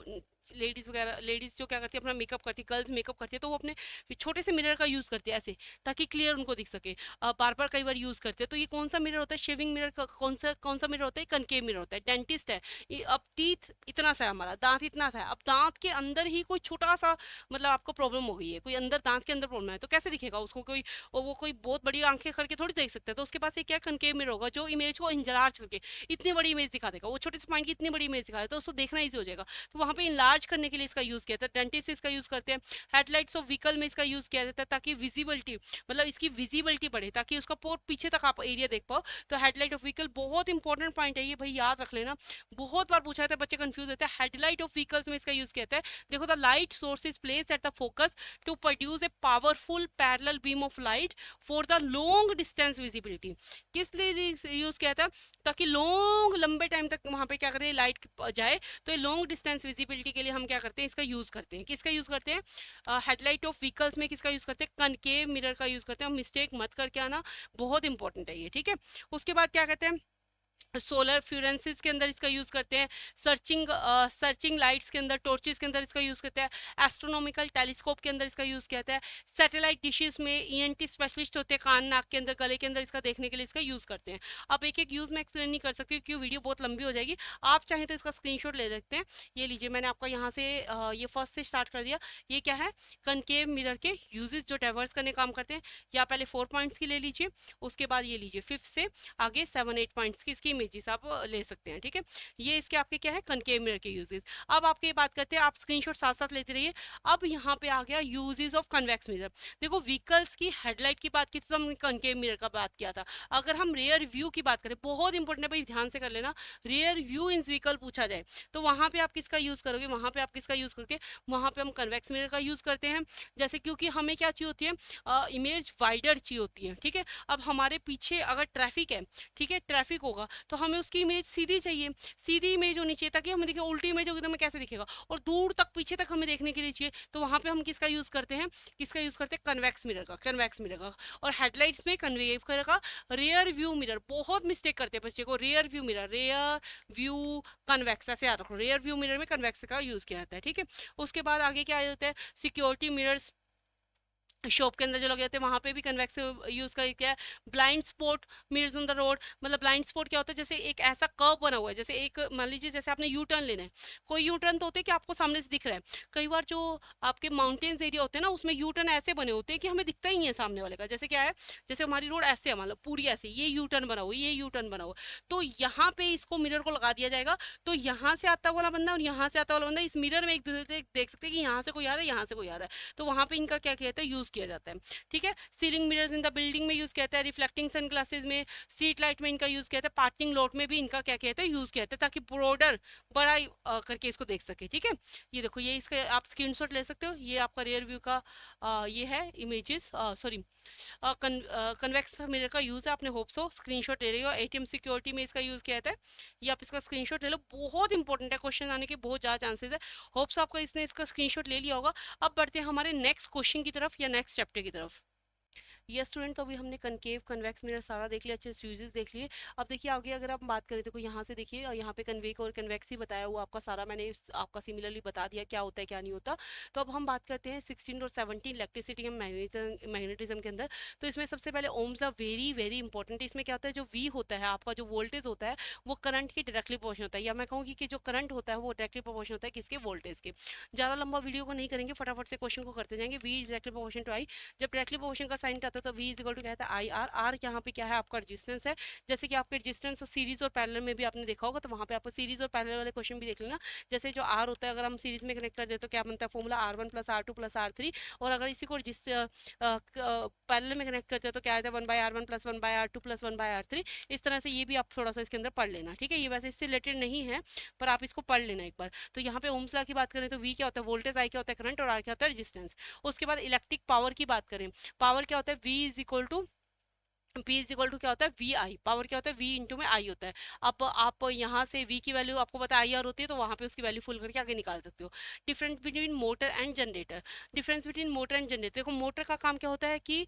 लेडीज वगैरह, लेडीज जो क्या करती है अपना मेकअप करती है, गर्ल्स मेकअप करती है, तो वो अपने छोटे से मिरर का यूज करती है ऐसे, ताकि क्लियर उनको दिख सके। बार बार कई बार यूज करते हैं। तो ये कौन सा मिरर होता है, शेविंग मिरर का कौन सा मिरर होता है, कनकेव मिरर होता है। डेंटिस्ट है, ये अब टीथ इतना सा है, हमारा दांत इतना सा है, अब दांत के अंदर ही कोई छोटा सा, मतलब आपको प्रॉब्लम हो गई है, कोई अंदर दांत के अंदर प्रॉब्लम है, तो कैसे दिखेगा उसको कोई, और वो कोई बहुत बड़ी आंखें करके थोड़ी देख सकता है। तो उसके पास एक क्या कनकेव मिरर होगा जो इमेज को इंलार्ज करके इतनी बड़ी इमेज दिखा देगा, वो छोटे से पॉइंट की इतनी बड़ी इमेज दिखा देगा, तो उसको देखना ईजी हो जाएगा। तो वहाँ पे इंलार्ज करने के लिए इसका यूज किया जाता है। डेंटिस्ट इसका यूज करते हैं। हेडलाइट्स ऑफ व्हीकल में इसका यूज किया जाता है ताकि विजिबिलिटी, मतलब इसकी विजिबिलिटी बढ़े, ताकि उसका बहुत पीछे तक आप एरिया देख पाओ। तो हेडलाइट ऑफ व्हीकल बहुत इंपॉर्टेंट पॉइंट है ये, भाई याद रख लेना, बहुत बार पूछा जाता है, बच्चे कंफ्यूज होते हैं। हेडलाइट ऑफ व्हीकल्स में इसका यूज किया जाता है। देखो, the light source is placed at the focus to produce a powerful parallel beam of light for the long distance visibility. किस लिए यूज किया था, ताकि लॉन्ग लंबे टाइम तक वहां पे क्या करें, लाइट जाए। तो ये लॉन्ग डिस्टेंस विजिबिलिटी के लिए हम क्या करते हैं, इसका यूज करते हैं। किसका यूज करते हैं, हेडलाइट ऑफ व्हीकल्स में किसका यूज करते हैं, कनकेव मिरर का यूज करते हैं। मिस्टेक मत करके आना, बहुत इंपॉर्टेंट है ये, ठीक है। उसके बाद क्या कहते हैं, सोलर फ्यूरेंसिस के अंदर इसका यूज करते हैं। सर्चिंग लाइट्स के अंदर, टॉर्चेस के अंदर इसका यूज करते हैं। एस्ट्रोनॉमिकल टेलीस्कोप के अंदर इसका यूज किया जाता है। सैटेलाइट डिशेस में ईएनटी स्पेशलिस्ट होते हैं, कान नाक के अंदर, गले के अंदर इसका देखने के लिए इसका यूज करते हैं। अब एक एक यूज में एक्सप्लेन नहीं कर सकती क्योंकि वीडियो बहुत लंबी हो जाएगी। आप चाहें तो इसका स्क्रीनशॉट ले सकते हैं। ये लीजिए, मैंने आपका यहाँ से ये फर्स्ट से स्टार्ट कर दिया। ये क्या है, कनकेव मिरर के यूजेस जो डाइवर्स करने काम करते हैं। या पहले 4 पॉइंट्स की ले लीजिए, उसके बाद ये लीजिए 5 से आगे 7-8 पॉइंट्स की इसकी इमेजेस आप ले सकते हैं, ठीक है। ये इसके आपके क्या है, कनकेव मिरर के यूजेस। अब आपके बात करते हैं, आप स्क्रीनशॉट साथ साथ लेते रहिए। अब यहाँ पे आ गया यूजेस ऑफ कन्वेक्स मिरर। देखो, व्हीकल्स की हेडलाइट की बात की तो हमने कनकेव मिरर का बात किया था। अगर हम रेयर व्यू की बात करें, बहुत इंपॉर्टेंट है भाई, ध्यान से कर लेना। रेयर व्यू इन व्हीकल पूछा जाए तो वहां पे आप किसका यूज करोगे, वहां पे आप किसका यूज करके, वहां पे हम कन्वेक्स मिरर का यूज करते हैं। जैसे क्योंकि हमें क्या चाहिए होती है, इमेज वाइडर चाहिए होती है, ठीक है। अब हमारे पीछे अगर ट्रैफिक है, ठीक है, ट्रैफिक होगा तो हमें उसकी इमेज सीधी चाहिए, सीधी इमेज होनी चाहिए, ताकि हमें दिखे। उल्टी इमेज होगी तो हमें कैसे दिखेगा, और दूर तक पीछे तक हमें देखने के लिए चाहिए। तो वहां पे हम किसका यूज करते हैं, किसका यूज करते हैं, कन्वेक्स मिरर का, कन्वेक्स मिरर का। और हेडलाइट्स में कन्वेव का रेयर व्यू मिरर, बहुत मिस्टेक करते हैं बच्चे को, rear view mirror, rear view convex, ऐसे याद रखो, रेयर व्यू मिरर में कन्वेक्स का यूज किया जाता है, ठीक है। उसके बाद आगे क्या होता है, सिक्योरिटी मिरर्स, शॉप के अंदर जो लगे होते हैं वहां पे भी कन्वेक्स यूज कर किया है। Blind spot mirrors on the road, मतलब ब्लाइंड स्पॉट क्या होता है, जैसे एक ऐसा कर्व बना हुआ है, जैसे एक मान लीजिए जैसे आपने यू टर्न लेना है, कोई यू टर्न तो होते हैं कि आपको सामने से दिख रहा है। कई बार जो आपके माउंटेन्स एरिया होते हैं ना, उसमें यू टर्न ऐसे बने होते हैं कि हमें दिखता ही नहीं है सामने वाले का। जैसे क्या है, जैसे हमारी रोड ऐसे है, मतलब पूरी ऐसे, ये यू टर्न बना हुआ, ये यू टर्न बना हुआ, तो यहाँ पे इसको मिरर को लगा दिया जाएगा। तो यहाँ से आता वाला बंदा और यहाँ से आता वाला बंदा इस मिरर में एक दूसरे से देख सकते हैं कि यहाँ से कोई आ रहा है, यहाँ से कोई आ रहा है। तो वहां पे इनका क्या कहते हैं, यूज किया जाता है, ठीक है। Ceiling mirrors in the building में यूज किया जाता है। रिफ्लेक्टिंग सनग्लासेस में, स्ट्रीट लाइट में इनका यूज किया जाता है। पार्किंग लॉट में भी इनका क्या कहते हैं, यूज किया जाता है, ताकि ब्रॉडर बड़ा करके इसको देख सके, ठीक है। ये देखो, ये इसका आप स्क्रीनशॉट ले सकते हो। ये आपका रियर व्यू का ये है इमेजेस, सॉरी, कन्वेक्स मिरर का यूज है। आपने होप सो स्क्रीनशॉट ले रही हो। एटीएम सिक्योरिटी में इसका यूज किया जाता है। ये आप इसका स्क्रीनशॉट ले लो, बहुत इंपॉर्टेंट है, क्वेश्चन आने के बहुत ज्यादा चांसेस है। होप सो आपका इसने इसका स्क्रीनशॉट ले लिया होगा। अब बढ़ते हैं हमारे नेक्स्ट क्वेश्चन की तरफ या नेक्स्ट चैप्टर की तरफ। ये स्टूडेंट, तो अभी हमने कनकेव कन्वेक्स मिरर सारा देख लिया, अच्छे से यूजेस देख लिए। अब देखिए आगे अगर आप बात करें तो यहाँ से देखिए, यहाँ पे कन्वेक और कन्वेक्स ही बताया हुआ आपका सारा, मैंने आपका सिमिलरली बता दिया क्या होता है क्या नहीं होता। तो अब हम बात करते हैं 16 और 17 इलेक्ट्रिसिटी एंड मैग्नेटिज्म के अंदर। तो इसमें सबसे पहले ohms are very very important. इसमें क्या होता है, जो वी होता है आपका, जो वोल्टेज होता है वो करंट के डायरेक्टली प्रोपोर्शनल होता है, या मैं कहूँगी कि जो करंट होता है वो डायरेक्टली प्रोपोर्शनल होता है किसके, वोल्टेज के। ज़्यादा लंबा वीडियो को नहीं करेंगे, फटाफट से क्वेश्चन को करते जाएंगे। V is directly proportional to I. जब डायरेक्टली प्रोपोर्शनल का साइन आता है तो वी इज इक्वल टू क्या है, आई आर। आर यहाँ पे क्या है, आपका रेजिस्टेंस है। जैसे कि आपके रेजिस्टेंस और सीरीज और पैरेलल में भी आपने देखा होगा, तो वहाँ पे आपको सीरीज और पैरेलल वाले क्वेश्चन भी देख लेना। जैसे जो आर होता है, अगर हम सीरीज में कनेक्ट कर दे तो क्या बनता है, formula R1 plus R2 plus R3। और अगर इसी को पैरेलल में कनेक्ट करते हैं तो क्या आता है, 1/R1 plus 1/R2 plus 1/R3। इस तरह से ये भी आप थोड़ा सा इसके अंदर पढ़ लेना, ठीक है। ये वैसे इससे रिलेटेड नहीं है पर आप इसको पढ़ लेना एक बार। तो यहाँ पे ओम्स लॉ की बात करें तो वी क्या होता है, वोल्टेज, आई क्या होता है, करंट, और आर क्या होता है, रेजिस्टेंस। उसके बाद इलेक्ट्रिक पावर की बात करें, पावर क्या होता है, V इज इक्वल टू क्या होता है, वी आई, पावर क्या होता है, V इंटू में आई होता है। अब आप यहाँ से V की वैल्यू आपको पता है आई आर होती है, तो वहां पे उसकी वैल्यू फुल करके आगे निकाल सकते हो। Difference between motor and generator, difference between motor and generator, देखो मोटर का काम क्या होता है कि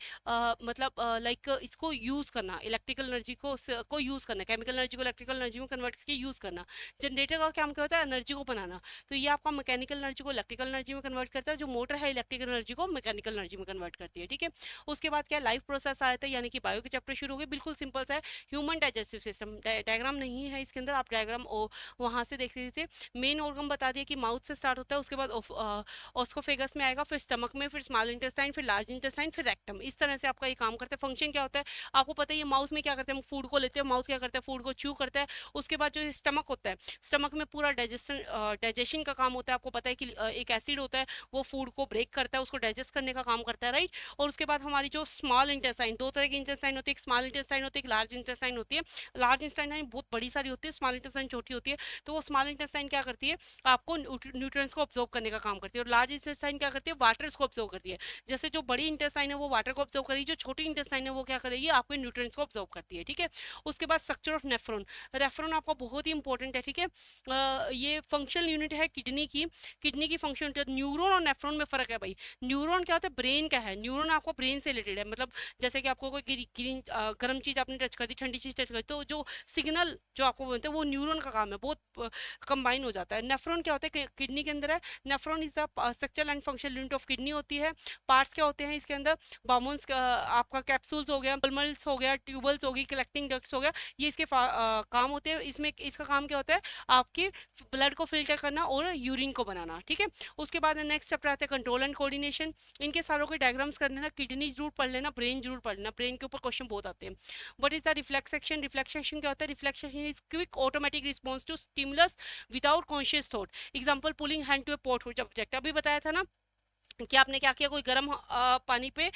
मतलब लाइक इसको यूज करना, इलेक्ट्रिकल एनर्जी को यूज करना, केमिकल एनर्जी को इलेक्ट्रिकल एनर्जी में कन्वर्ट करके यूज करना। जनरेटर का काम क्या होता है, एनर्जी को बनाना। तो ये आपका मैकेनिकल एनर्जी को इलेक्ट्रिकल एनर्जी में कन्वर्ट करता है, जो मोटर है इलेक्ट्रिकल एनर्जी को मैकेनिकल एनर्जी में कन्वर्ट करती है, ठीक है। उसके बाद क्या लाइफ प्रोसेस आया था, यानी कि बायो के चैप्टर शुरू हो गए, बिल्कुल सिंपल सा है, ह्यूमन डाइजेस्टिव सिस्टम। डायग्राम नहीं है इसके अंदर, आप डायग्राम वहां से देख लीजिए। मेन ऑर्गन बता दिया कि माउथ से स्टार्ट होता है, उसके बाद ऑस्कोफेगस में आएगा, फिर स्टमक में, फिर स्मॉल इंटेस्टाइन, फिर लार्ज इंटेस्टाइन, फिर रेक्टम। इस तरह से आपका ये काम करता है। फंक्शन क्या होता है आपको पता है, ये माउथ में क्या करते हैं, हम फूड को लेते हैं, माउथ क्या करता है, फूड को च्यू करता है। उसके बाद जो स्टमक होता है, स्टमक में पूरा डाइजेशन का काम होता है। आपको पता है कि एक एसिड होता है, वो फूड को ब्रेक करता है, उसको डाइजेस्ट करने का काम करता है, राइट। और उसके बाद हमारी जो स्मॉल इंटेस्टाइन, दो तरह की इंटेस्टाइन होती है, एक स्मॉल इंटेस्टाइन होती है, एक लार्ज इंटेस्टाइन होती है। लार्ज इंटेस्टाइन बहुत बड़ी सारी होती है, स्मॉल इंटेस्टाइन छोटी होती है। तो वो स्मॉल इंटेस्टाइन क्या करती है, आपको न्यूट्रिएंट्स को ऑब्जर्व करने का काम करती है, और लार्ज इंटेस्टाइन क्या करती है, वाटर को ऑब्जर्व करती है। जैसे जो बड़ी इंटेस्टाइन है वो वाटर को ऑब्जर्व करेगी, जो छोटी इंटेस्टाइन है वो क्या करेगी, आपके न्यूट्रिएंट्स को ऑब्जर्व करती है, ठीक है। उसके बाद स्ट्रक्चर ऑफ नेफ्रॉन, नेफ्रॉन आपका बहुत ही इंपॉर्टेंट है, ठीक है। ये फंक्शनल यूनिट है किडनी की, किडनी की फंक्शन। न्यूरॉन और नेफ्रॉन में फर्क है भाई। न्यूरॉन क्या होता है, ब्रेन का है, न्यूरॉन आपको ब्रेन से रिलेटेड है। मतलब जैसे कि आपको कोई ग्रीन गर्म चीज आपने टच कर दी, ठंडी चीज टच कर दी, तो जो सिग्नल जो आपको बोलते हैं वो न्यूरॉन का काम है, बहुत कंबाइन हो जाता है। नेफ्रॉन क्या होता है, किडनी के अंदर है। Nephron is the structural and functional unit of kidney होती है। पार्ट्स क्या होते हैं इसके अंदर, बामोन्स आपका कैप्सूल्स हो गया, पल्मल्स हो गया, ट्यूबल्स होगी, कलेक्टिंग डक्ट्स हो गया, ये इसके काम होते हैं। इसमें इसका काम क्या होता है, आपके ब्लड को फिल्टर करना और यूरिन को बनाना, ठीक है। उसके बाद नेक्स्ट चैप्टर आता है कंट्रोल एंड कोऑर्डिनेशन। इनके सारों के डायग्राम्स करने ना, किडनी जरूर पढ़ लेना, ब्रेन जरूर पढ़ लेना, ब्रेन के ऊपर क्वेश्चन बहुत आते हैं। What is the reflex action, reflex action क्या होता है, reflex action is quick automatic response to stimulus without conscious thought. Example pulling hand to a pot object, अभी बताया था ना कि आपने क्या किया, कोई गर्म पानी पे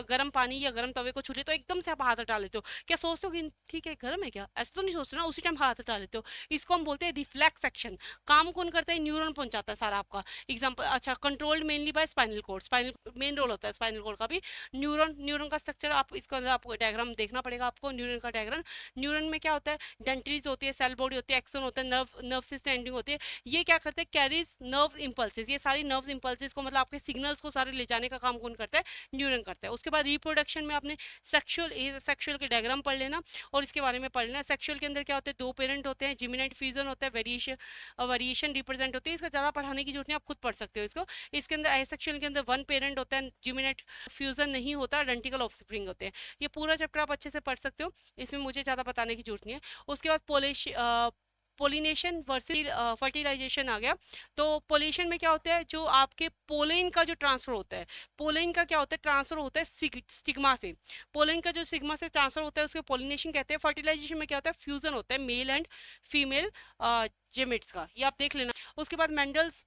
गर्म पानी या गर्म तवे को छू ले, तो एकदम से आप हाथ हटा लेते हो, क्या सोचते हो कि ठीक है गर्म है क्या, ऐसे तो नहीं सोचते ना, उसी टाइम हाथ हटा लेते हो। इसको हम बोलते हैं रिफ्लेक्स एक्शन। काम कौन करता है, न्यूरॉन पहुंचाता है सारा आपका। एग्जांपल, अच्छा, controlled mainly by spinal cord, spinal main role होता है स्पाइनल कोर्ड का भी। न्यूरॉन, न्यूरॉन का स्ट्रक्चर आप इसके अंदर आपको डायग्राम देखना पड़ेगा आपको, न्यूरॉन का डायग्राम। न्यूरॉन में क्या होता है, डेंट्रीज होती है, सेल बॉडी होती है, एक्सन होता है, नर्व से स्टैंडिंग होती है। ये क्या करते हैं, कैरीज नर्व इंपल्सेस, ये सारी नर्व इंपल्सेस को, मतलब आपके सिग्नल्स को सारे ले जाने का काम कौन करता है, न्यूरॉन करता है। उसके बाद रिप्रोडक्शन में आपने सेक्सुअल के डायग्राम पढ़ लेना और इसके बारे में पढ़ लेना। सेक्सुअल के अंदर क्या होते हैं, दो पेरेंट होते हैं, जिमिनेंट फ्यूजन होता है, वेरिएशन रिप्रेजेंट होती है। इसका ज्यादा पढ़ाने की जरूरत नहीं, आप खुद पढ़ सकते हो इसको। इसके अंदर एसेक्सुअल के अंदर वन पेरेंट होता है, जिमिनेंट फ्यूजन नहीं होता, आइडेंटिकल ऑफस्प्रिंग होते हैं। ये पूरा चैप्टर आप अच्छे से पढ़ सकते हो, इसमें मुझे ज्यादा बताने की जरूरत नहीं है। उसके बाद पोलिनेशन वर्सेस फर्टिलाइजेशन आ गया। तो पोलिनेशन में क्या होता है, जो आपके पोलेन का जो ट्रांसफर होता है, पोलेन का क्या होता है, ट्रांसफर होता है स्टिग्मा से। पोलेन का जो स्टिग्मा से ट्रांसफर होता है उसको पोलिनेशन कहते हैं। फर्टिलाइजेशन में क्या होता है, फ्यूजन होता है मेल एंड फीमेल जेमेट्स का, ये आप देख लेना। उसके बाद मेंडल्स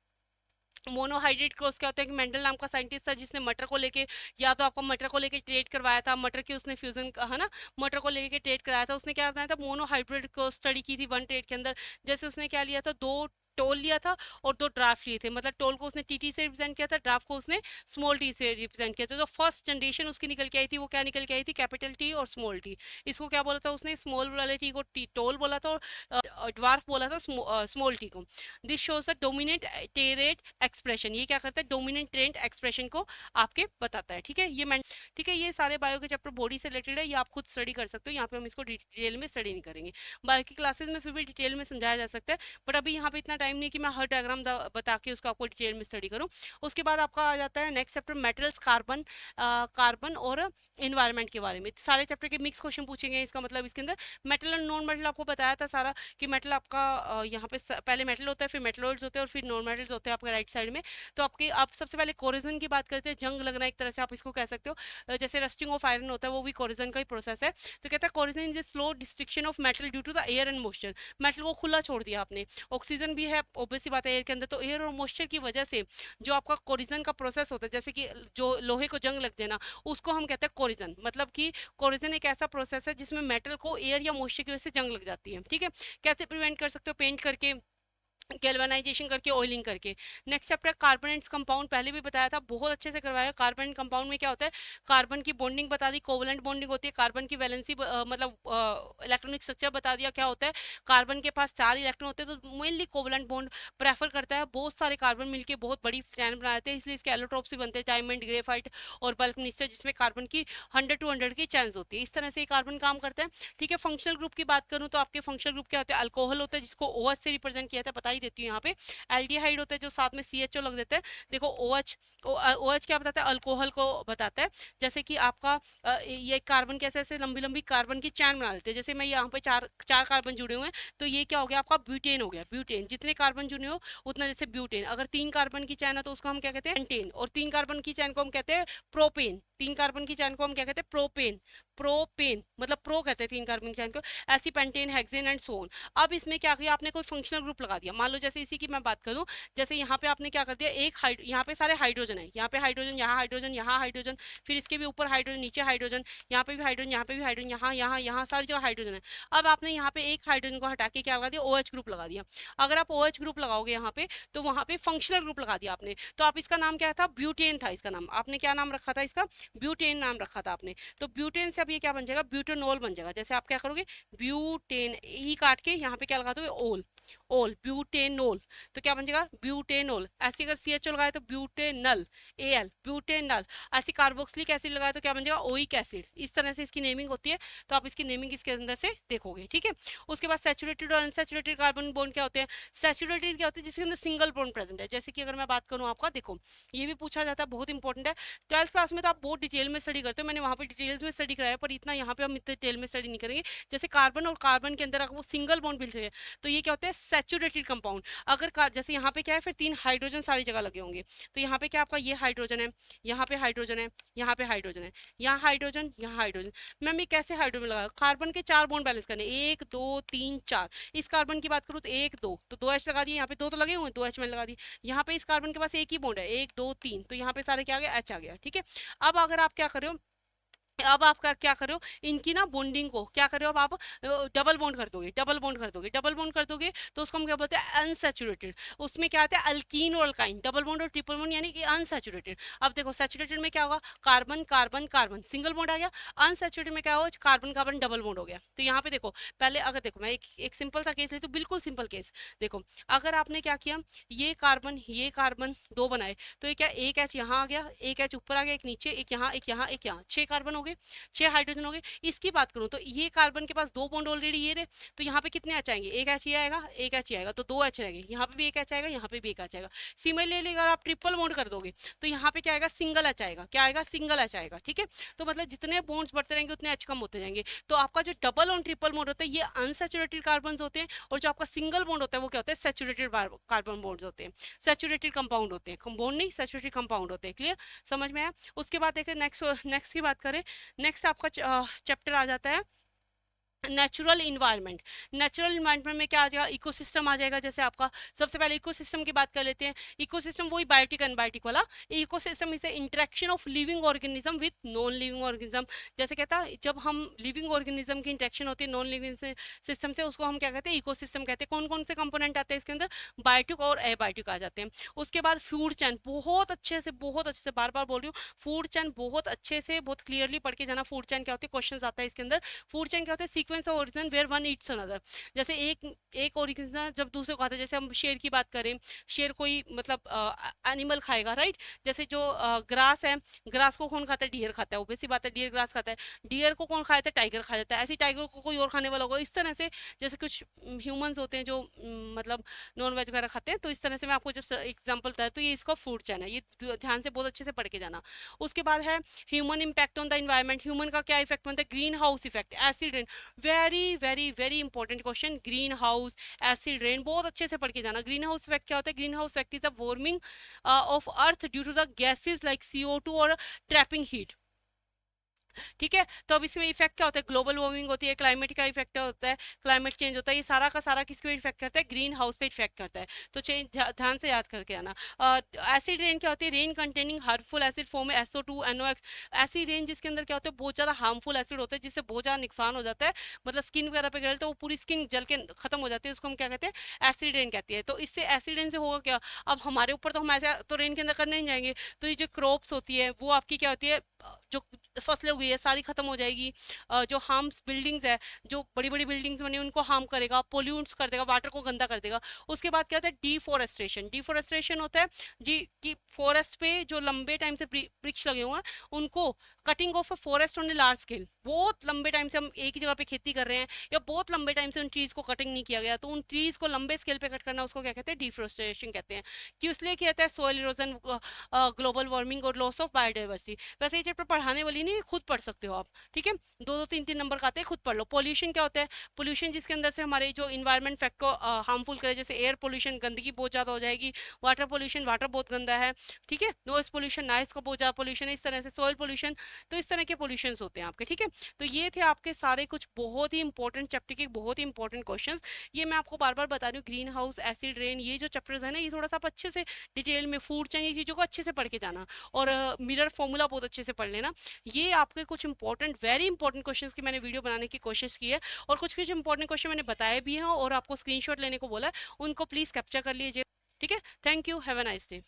मोनोहाइड्रेट क्रॉस क्या होता है, कि मेंडल नाम का साइंटिस्ट था जिसने मटर को लेके, या तो आपको मटर को लेके ट्रेड करवाया था, मटर की उसने फ्यूजन है ना, मटर को लेके ट्रेड कराया था। उसने क्या बनाया था, मोनोहाइब्रिड क्रॉस स्टडी की थी वन ट्रेड के अंदर। जैसे उसने क्या लिया था, दो टोल लिया था और दो ड्राफ्ट लिए थे, मतलब टोल को उसने टीटी से रिप्रेजेंट किया था, ड्राफ्ट को उसने स्मॉल टी से रिप्रेजेंट किया था। तो फर्स्ट जनरेशन उसकी निकल के आई थी, वो क्या निकल के आई थी, कैपिटल टी और स्मॉल टी। इसको क्या बोला था उसने, स्मॉल वाले टी को टोल बोला था और ड्वार्फ बोला था स्मॉल टी को। This shows the dominant टेरेट expression, ये क्या करता है, डोमिनेंट ट्रेंड एक्सप्रेशन को आपके बताता है, ठीक है। ठीक है, ये सारे बायो के चैप्टर बॉडी से रिलेटेड है, ये आप खुद स्टडी कर सकते हो, यहाँ पे हम इसको डिटेल में स्टडी नहीं करेंगे। बायो की क्लासेस में फिर भी डिटेल में समझाया जा सकता है, बट अभी यहाँ पे इतना टाइम नहीं कि मैं हर डायग्राम बता के उसको आपको डिटेल में स्टडी करूँ। उसके बाद आपका आ जाता है नेक्स्ट चैप्टर मेटल्स, कार्बन और इन्वायरमेंट के बारे में। सारे चैप्टर के मिक्स क्वेश्चन पूछेंगे, इसका मतलब इसके अंदर मेटल और नॉन मेटल आपको बताया था सारा, कि मेटल आपका यहाँ पे पहले मेटल होता है, फिर मेटलॉइड्स होते हैं और फिर नॉन मेटल्स होते हैं आपके राइट साइड में। तो आप सबसे पहले कोरिजन की बात करते हैं, जंग लगना एक तरह से आप इसको कह सकते हो। जैसे रस्टिंग ऑफ आयरन होता है, वो भी कोरिजन का ही प्रोसेस है। तो कहता है corrosion is slow destruction of metal due to the air and moisture. Metal को खुला छोड़ दिया आपने, ऑक्सीजन भी है ऑब्वियस सी बात है एयर के अंदर, तो एयर और मॉइस्चर की वजह से जो आपका कोरिजन का प्रोसेस होता है, जैसे कि जो लोहे को जंग लग जाना, उसको हम कहते हैं कोरिजन। मतलब कि कोरिजन एक ऐसा प्रोसेस है जिसमें मेटल को एयर या मॉइस्चर की वजह से जंग लग जाती है, ठीक है। कैसे प्रिवेंट कर सकते हो, पेंट करके, गैल्वेनाइजेशन करके, ऑयलिंग करके। Next chapter carbon and compound, पहले भी बताया था, बहुत अच्छे से करवाया। कार्बन एंड कंपाउंड में क्या होता है, कार्बन की बॉन्डिंग बता दी, कोवलेंट बॉन्डिंग होती है, कार्बन की वैलेंसी मतलब इलेक्ट्रॉनिक स्ट्रक्चर बता दिया क्या होता है। कार्बन के पास 4 इलेक्ट्रॉन होते हैं तो मेनली कोवलेंट बॉन्ड प्रेफर करता है। बहुत सारे कार्बन मिलकर बहुत बड़ी चैन बनाते हैं, इसलिए इसके एलोट्रोप्स भी बनते हैं, डायमंड, ग्रेफाइट और बल्क मिक्सचर, जिसमें कार्बन की 100 टू 100 की चैन्स होती है। इस तरह से कार्बन काम करता है। ठीक है, फंक्शनल ग्रुप की बात करूं तो आपके फंक्शनल ग्रुप क्या होते हैं, अल्कोहल होता है जिसको OH से रिप्रेजेंट किया था, बता ही देती हूँ यहाँ पे। एल्डिहाइड होता है जो साथ में CHO लग देता है। देखो OH, OH क्या बताता है, अल्कोहल को बताता है। जैसे कि आपका ये कार्बन कैसे ऐसे लंबी लंबी कार्बन की चैन बना लेते हैं। जैसे मैं यहाँ पे चार चार कार्बन जुड़े हुए हैं तो ये क्या हो गया आपका ब्यूटेन हो गया। ब्यूटेन, जितने कार्बन जुड़े हो उतना, जैसे ब्यूटेन। अगर 3 कार्बन की चैन है तो उसको हम क्या कहते हैं, पेंटेन। और 3 कार्बन की चैन को हम कहते हैं प्रोपेन। 3 कार्बन की चैन को हम क्या कहते हैं, प्रोपेन। प्रोपेन मतलब प्रो कहते हैं 3 कार्बन की चैन को। ऐसी pentane, hexane and so on. अब इसमें क्या किया आपने, कोई फंक्शनल ग्रुप लगा दिया। मान लो जैसे इसी की मैं बात करूं, जैसे यहाँ पे आपने क्या कर दिया, एक यहाँ पे सारे हाइड्रोजन है, यहाँ पे हाइड्रोजन, यहाँ हाइड्रोजन, यहाँ हाइड्रोजन, फिर इसके भी ऊपर हाइड्रोजन, नीचे हाइड्रोजन, यहाँ पे भी हाइड्रोजन, यहाँ पे भी हाइड्रोजन, यहाँ यहाँ यहाँ सारी जगह हाइड्रोजन है। अब आपने यहाँ पे एक हाइड्रोजन को हटा के क्या लगा दिया, OH ग्रुप लगा दिया। अगर आप OH ग्रुप लगाओगे यहाँ पे तो वहां पे फंक्शनल ग्रुप लगा दिया आपने, तो आप इसका नाम क्या था, ब्यूटेन था इसका नाम। आपने क्या नाम रखा था इसका, ब्यूटेन नाम रखा था आपने। तो ब्यूटेन से अब ये क्या बन जाएगा, ब्यूटेनॉल बन जाएगा। जैसे आप क्या करोगे, ब्यूटेन ई काट के यहाँ पे क्या लगा दोगे, ओल, ओल, ब्यूटेनोल। तो क्या बन जाएगा, ब्यूटेनोल। ऐसे अगर CHO लगाए तो ब्यूटेनल, AL, ब्यूटेनल। ऐसी कार्बोक्सिलिक एसिड लगाए तो क्या बन जाएगा, ओइक एसिड। इस तरह से इसकी नेमिंग होती है। तो आप इसकी नेमिंग इसके अंदर से देखोगे। ठीक है, उसके बाद सैचुरेटेड और अनसैचुरेटेड कार्बन बॉन्ड क्या होते हैं। सैचुरेटेड क्या होते हैं, जिसके अंदर सिंगल बॉन्ड प्रेजेंट है। जैसे कि अगर मैं बात करूं आपका, देखो ये भी पूछा जाता है, बहुत इंपॉर्टेंट है। 12th क्लास में तो आप बहुत डिटेल में स्टडी करते हो, मैंने वहां पे डिटेल्स में स्टडी कराया, पर इतना यहाँ पे हम इतने डिटेल में स्टडी नहीं करेंगे। जैसे कार्बन और कार्बन के अंदर अगर वो सिंगल बॉन्ड मिल रहे हैं तो ये क्या होता है, सैचुरेटेड कंपाउंड। अगर जैसे यहाँ पे क्या है, फिर 3 हाइड्रोजन सारी जगह लगे होंगे, तो यहाँ पे क्या आपका ये हाइड्रोजन है, यहाँ पे हाइड्रोजन है, यहाँ पे हाइड्रोजन है, यहाँ हाइड्रोजन, यहाँ हाइड्रोजन। मैम ये कैसे हाइड्रोजन लगा, कार्बन के 4 बॉन्ड बैलेंस करने, 1 2 3 4। इस कार्बन की बात करूँ तो 1 2, तो 2H लगा दिए, यहाँ पे 2 तो लगे हुए हैं, 2H मैंने लगा दिए। यहाँ पे इस कार्बन के पास एक ही बॉन्ड है, 1 2 3, तो यहाँ पे सारे क्या आ गया, H आ गया। ठीक है, अब अगर आप क्या कर रहे हो, अब आप क्या कर रहे हो, इनकी ना बॉन्डिंग को क्या कर रहे हो, अब आप डबल बॉन्ड कर दोगे, डबल बॉन्ड कर दोगे, डबल बॉन्ड कर दोगे तो उसको हम क्या बोलते हैं, अनसैचुरेटेड। उसमें क्या आता है, अल्कीन और अल्काइन, डबल बॉन्ड और ट्रिपल बॉन्ड यानी कि अनसैचुरेटेड। अब देखो सैचुरेटेड में क्या होगा, carbon carbon carbon single bond आ गया। अनसैचुरेटेड में क्या होगा, कार्बन कार्बन डबल बॉन्ड हो गया। तो यहाँ पे देखो, पहले अगर देखो मैं एक सिंपल सा केस लेती हूँ, बिल्कुल सिंपल केस। देखो अगर आपने क्या किया, ये कार्बन दो बनाए, तो ये क्या, एक एच यहाँ आ गया, एक एच ऊपर आ गया, एक नीचे, एक यहाँ, एक यहाँ, एक यहाँ, 6 कार्बन हो गए, 6 हाइड्रोजन हो गए। इसकी बात करूं तो ये कार्बन के पास 2 बॉन्ड ऑलरेडी ये रहे, तो यहाँ पे कितने एच आएंगे, एक एच ये आएगा, एक एच ये आएगा, तो 2 एच रहेंगे। यहाँ पे भी एक एच आएगा, यहाँ पे भी एक एच आएगा। सिमिलरली अगर आप ट्रिपल बॉन्ड कर दोगे तो यहाँ पे क्या आएगा, सिंगल एच आएगा, क्या आएगा, सिंगल एच आएगा। ठीक है, तो मतलब जितने बॉन्ड्स बढ़ते रहेंगे उतने एच कम होते जाएंगे। तो आपका जो डबल और ट्रिपल बॉन्ड होता है ये अनसैचुरेटेड कार्बन होते हैं, और जो आपका सिंगल बॉन्ड होता है वो क्या होता है, सैचुरेटेड कार्बन बॉन्ड्स होते हैं, सैचुरेटेड कंपाउंड होते हैं, बॉन्ड नहीं सैचुरेटेड कंपाउंड होते हैं। क्लियर, समझ में आया। उसके बाद देखिए नेक्स्ट नेक्स्ट की बात करें, नेक्स्ट आपका चैप्टर आ जाता है नेचुरल इन्वायरमेंट। नेचुरल इन्वायरमेंट में क्या आ जाएगा, इकोसिस्टम आ जाएगा। जैसे आपका सबसे पहले इकोसिस्टम की बात कर लेते हैं। इकोसिस्टम वही बायोटिक एनबायोटिक वाला। Ecosystem is interaction of living organism with non living organism. जैसे कहता है जब हम लिविंग ऑर्गेनिज्म की इंटरेक्शन होती है नॉन लिविंग सिस्टम से, उसको हम क्या कहते हैं, इकोसिस्टम कहते हैं। कौन कौन से कंपोनेंट आते हैं इसके अंदर, बायोटिक और एबायोटिक आ जाते हैं। उसके बाद फूड चैन, बहुत अच्छे से बार बार बोल रही हूँ, फूड चैन बहुत अच्छे से बहुत क्लियरली पढ़ के जाना। फूड चैन क्या होती है, क्वेश्चन आता है इसके अंदर। फूड चेन क्या होता है, sequence of origin where one eats another. जैसे एक ओरिजिन जब दूसरे को खाता है, जैसे हम शेर की बात करें, शेर कोई मतलब एनिमल खाएगा, राइट। जैसे जो ग्रास है, ग्रास को कौन खाता है, डियर खाता है, ओबेसी बात है, डियर ग्रास खाता है। डियर को कौन खाता है, टाइगर खा जाता है। ऐसे टाइगर को कोई और खाने वाला होगा। इस तरह से जैसे कुछ ह्यूमंस होते हैं जो मतलब नॉन वेज वगैरह खाते हैं, तो इस तरह से मैं आपको जस्ट एग्जाम्पल बताया। तो ये इसका फूड चैन है, ये ध्यान से बहुत अच्छे से पढ़ के जाना। उसके बाद है human impact on the environment. Human का क्या इफेक्ट बनता है, greenhouse effect, acid rain. Very very very important question, green house acid rain बहुत अच्छे से पढ़ के जाना। ग्रीन हाउस इफेक्ट क्या होता है, greenhouse effect is a warming of earth due to the gases like CO2 और ट्रैपिंग हीट। ठीक है। तो अब इसमें इफेक्ट क्या होता है, ग्लोबल वार्मिंग होती है, क्लाइमेट का इफेक्ट होता है, क्लाइमेट चेंज होता है, ये सारा का सारा किस पे इफेक्ट करता है, ग्रीन हाउस पे इफेक्ट करता है। तो चेंज ध्यान से याद करके आना। एसिड रेन क्या होती है, rain containing harmful acid form में SO2 NOx। ऐसी रेन जिसके अंदर क्या होता है, बहुत ज्यादा हार्मफुल एसिड होता है, जिससे बहुत ज्यादा नुकसान हो जाता है, मतलब स्किन वगैरह पे गिरे तो वो पूरी स्किन जल के खत्म हो जाती है, उसको हम क्या कहते हैं, एसिड रेन कहती है। तो इससे एसिड रेन से होगा क्या, अब हमारे ऊपर तो हम ऐसा तो रेन के अंदर करने नहीं जाएंगे, तो ये जो क्रॉप्स होती है वो आपकी क्या होती है, जो फसलें उगी है सारी खत्म हो जाएगी। जो हार्म्स बिल्डिंग्स है, जो बड़ी बड़ी बिल्डिंग्स बनी उनको हार्म करेगा, पोल्यूट्स कर देगा, वाटर को गंदा कर देगा। उसके बाद क्या होता है, डिफोरेस्ट्रेशन। डिफोरेस्ट्रेशन होता है जी कि फॉरेस्ट पे जो लंबे टाइम से वृक्ष लगे हुए हैं उनको, cutting of a forest on a large scale, बहुत लंबे टाइम से हम एक ही जगह पे खेती कर रहे हैं, या बहुत लंबे टाइम से उन ट्रीज को कटिंग नहीं किया गया, तो उन ट्रीज को लंबे स्केल पे कट करना, उसको क्या कहते हैं, डिफोरेस्ट्रेशन कहते हैं। कि इसलिए क्या कहता है, सोइल इरोजन, ग्लोबल वार्मिंग और लॉस ऑफ बायोडाइवर्सिटी। वैसे ये चैप्टर पढ़ाने वाली नहीं, खुद पढ़ सकते हो आप, ठीक है। दो दो तीन तीन नंबर का आते हैं, खुद पढ़ लो। पोल्यूशन क्या होता है, पोल्यूशन जिसके अंदर से हमारे जो इन्वायरमेंट फैक्ट को हार्मफुल करे, जैसे एयर पोल्यूशन, गंदगी बहुत ज़्यादा हो जाएगी, वाटर पोल्यूशन, वाटर बहुत गंदा है, ठीक है, नॉइस पोल्यूशन, नॉइस का बहुत ज़्यादा पोल्यूशन है, इस तरह से सॉइल पोल्यूशन। तो इस तरह के पोल्यूशन होते हैं आपके, ठीक है। तो ये थे आपके सारे कुछ बहुत ही इंपॉर्टेंट चैप्टर के बहुत ही इंपॉर्टेंट क्वेश्चंस। ये मैं आपको बार बार बता रही हूँ, ग्रीन हाउस, एसिड रेन, ये जो चैप्टर्स है ना, ये थोड़ा सा आप अच्छे से डिटेल में, फूड चेन, ये चीज़ों को अच्छे से पढ़ के जाना। और मिरर फॉर्मूला बहुत अच्छे से पढ़ लेना। ये आपके कुछ इंपॉर्टेंट, वेरी इंपॉर्टेंट क्वेश्चंस की मैंने वीडियो बनाने की कोशिश की है, और कुछ कुछ इंपॉर्टेंट क्वेश्चन मैंने बताए भी हैं और आपको स्क्रीनशॉट लेने को बोला है, उनको प्लीज़ कैप्चर कर लीजिए, ठीक है। Thank you, have a nice day.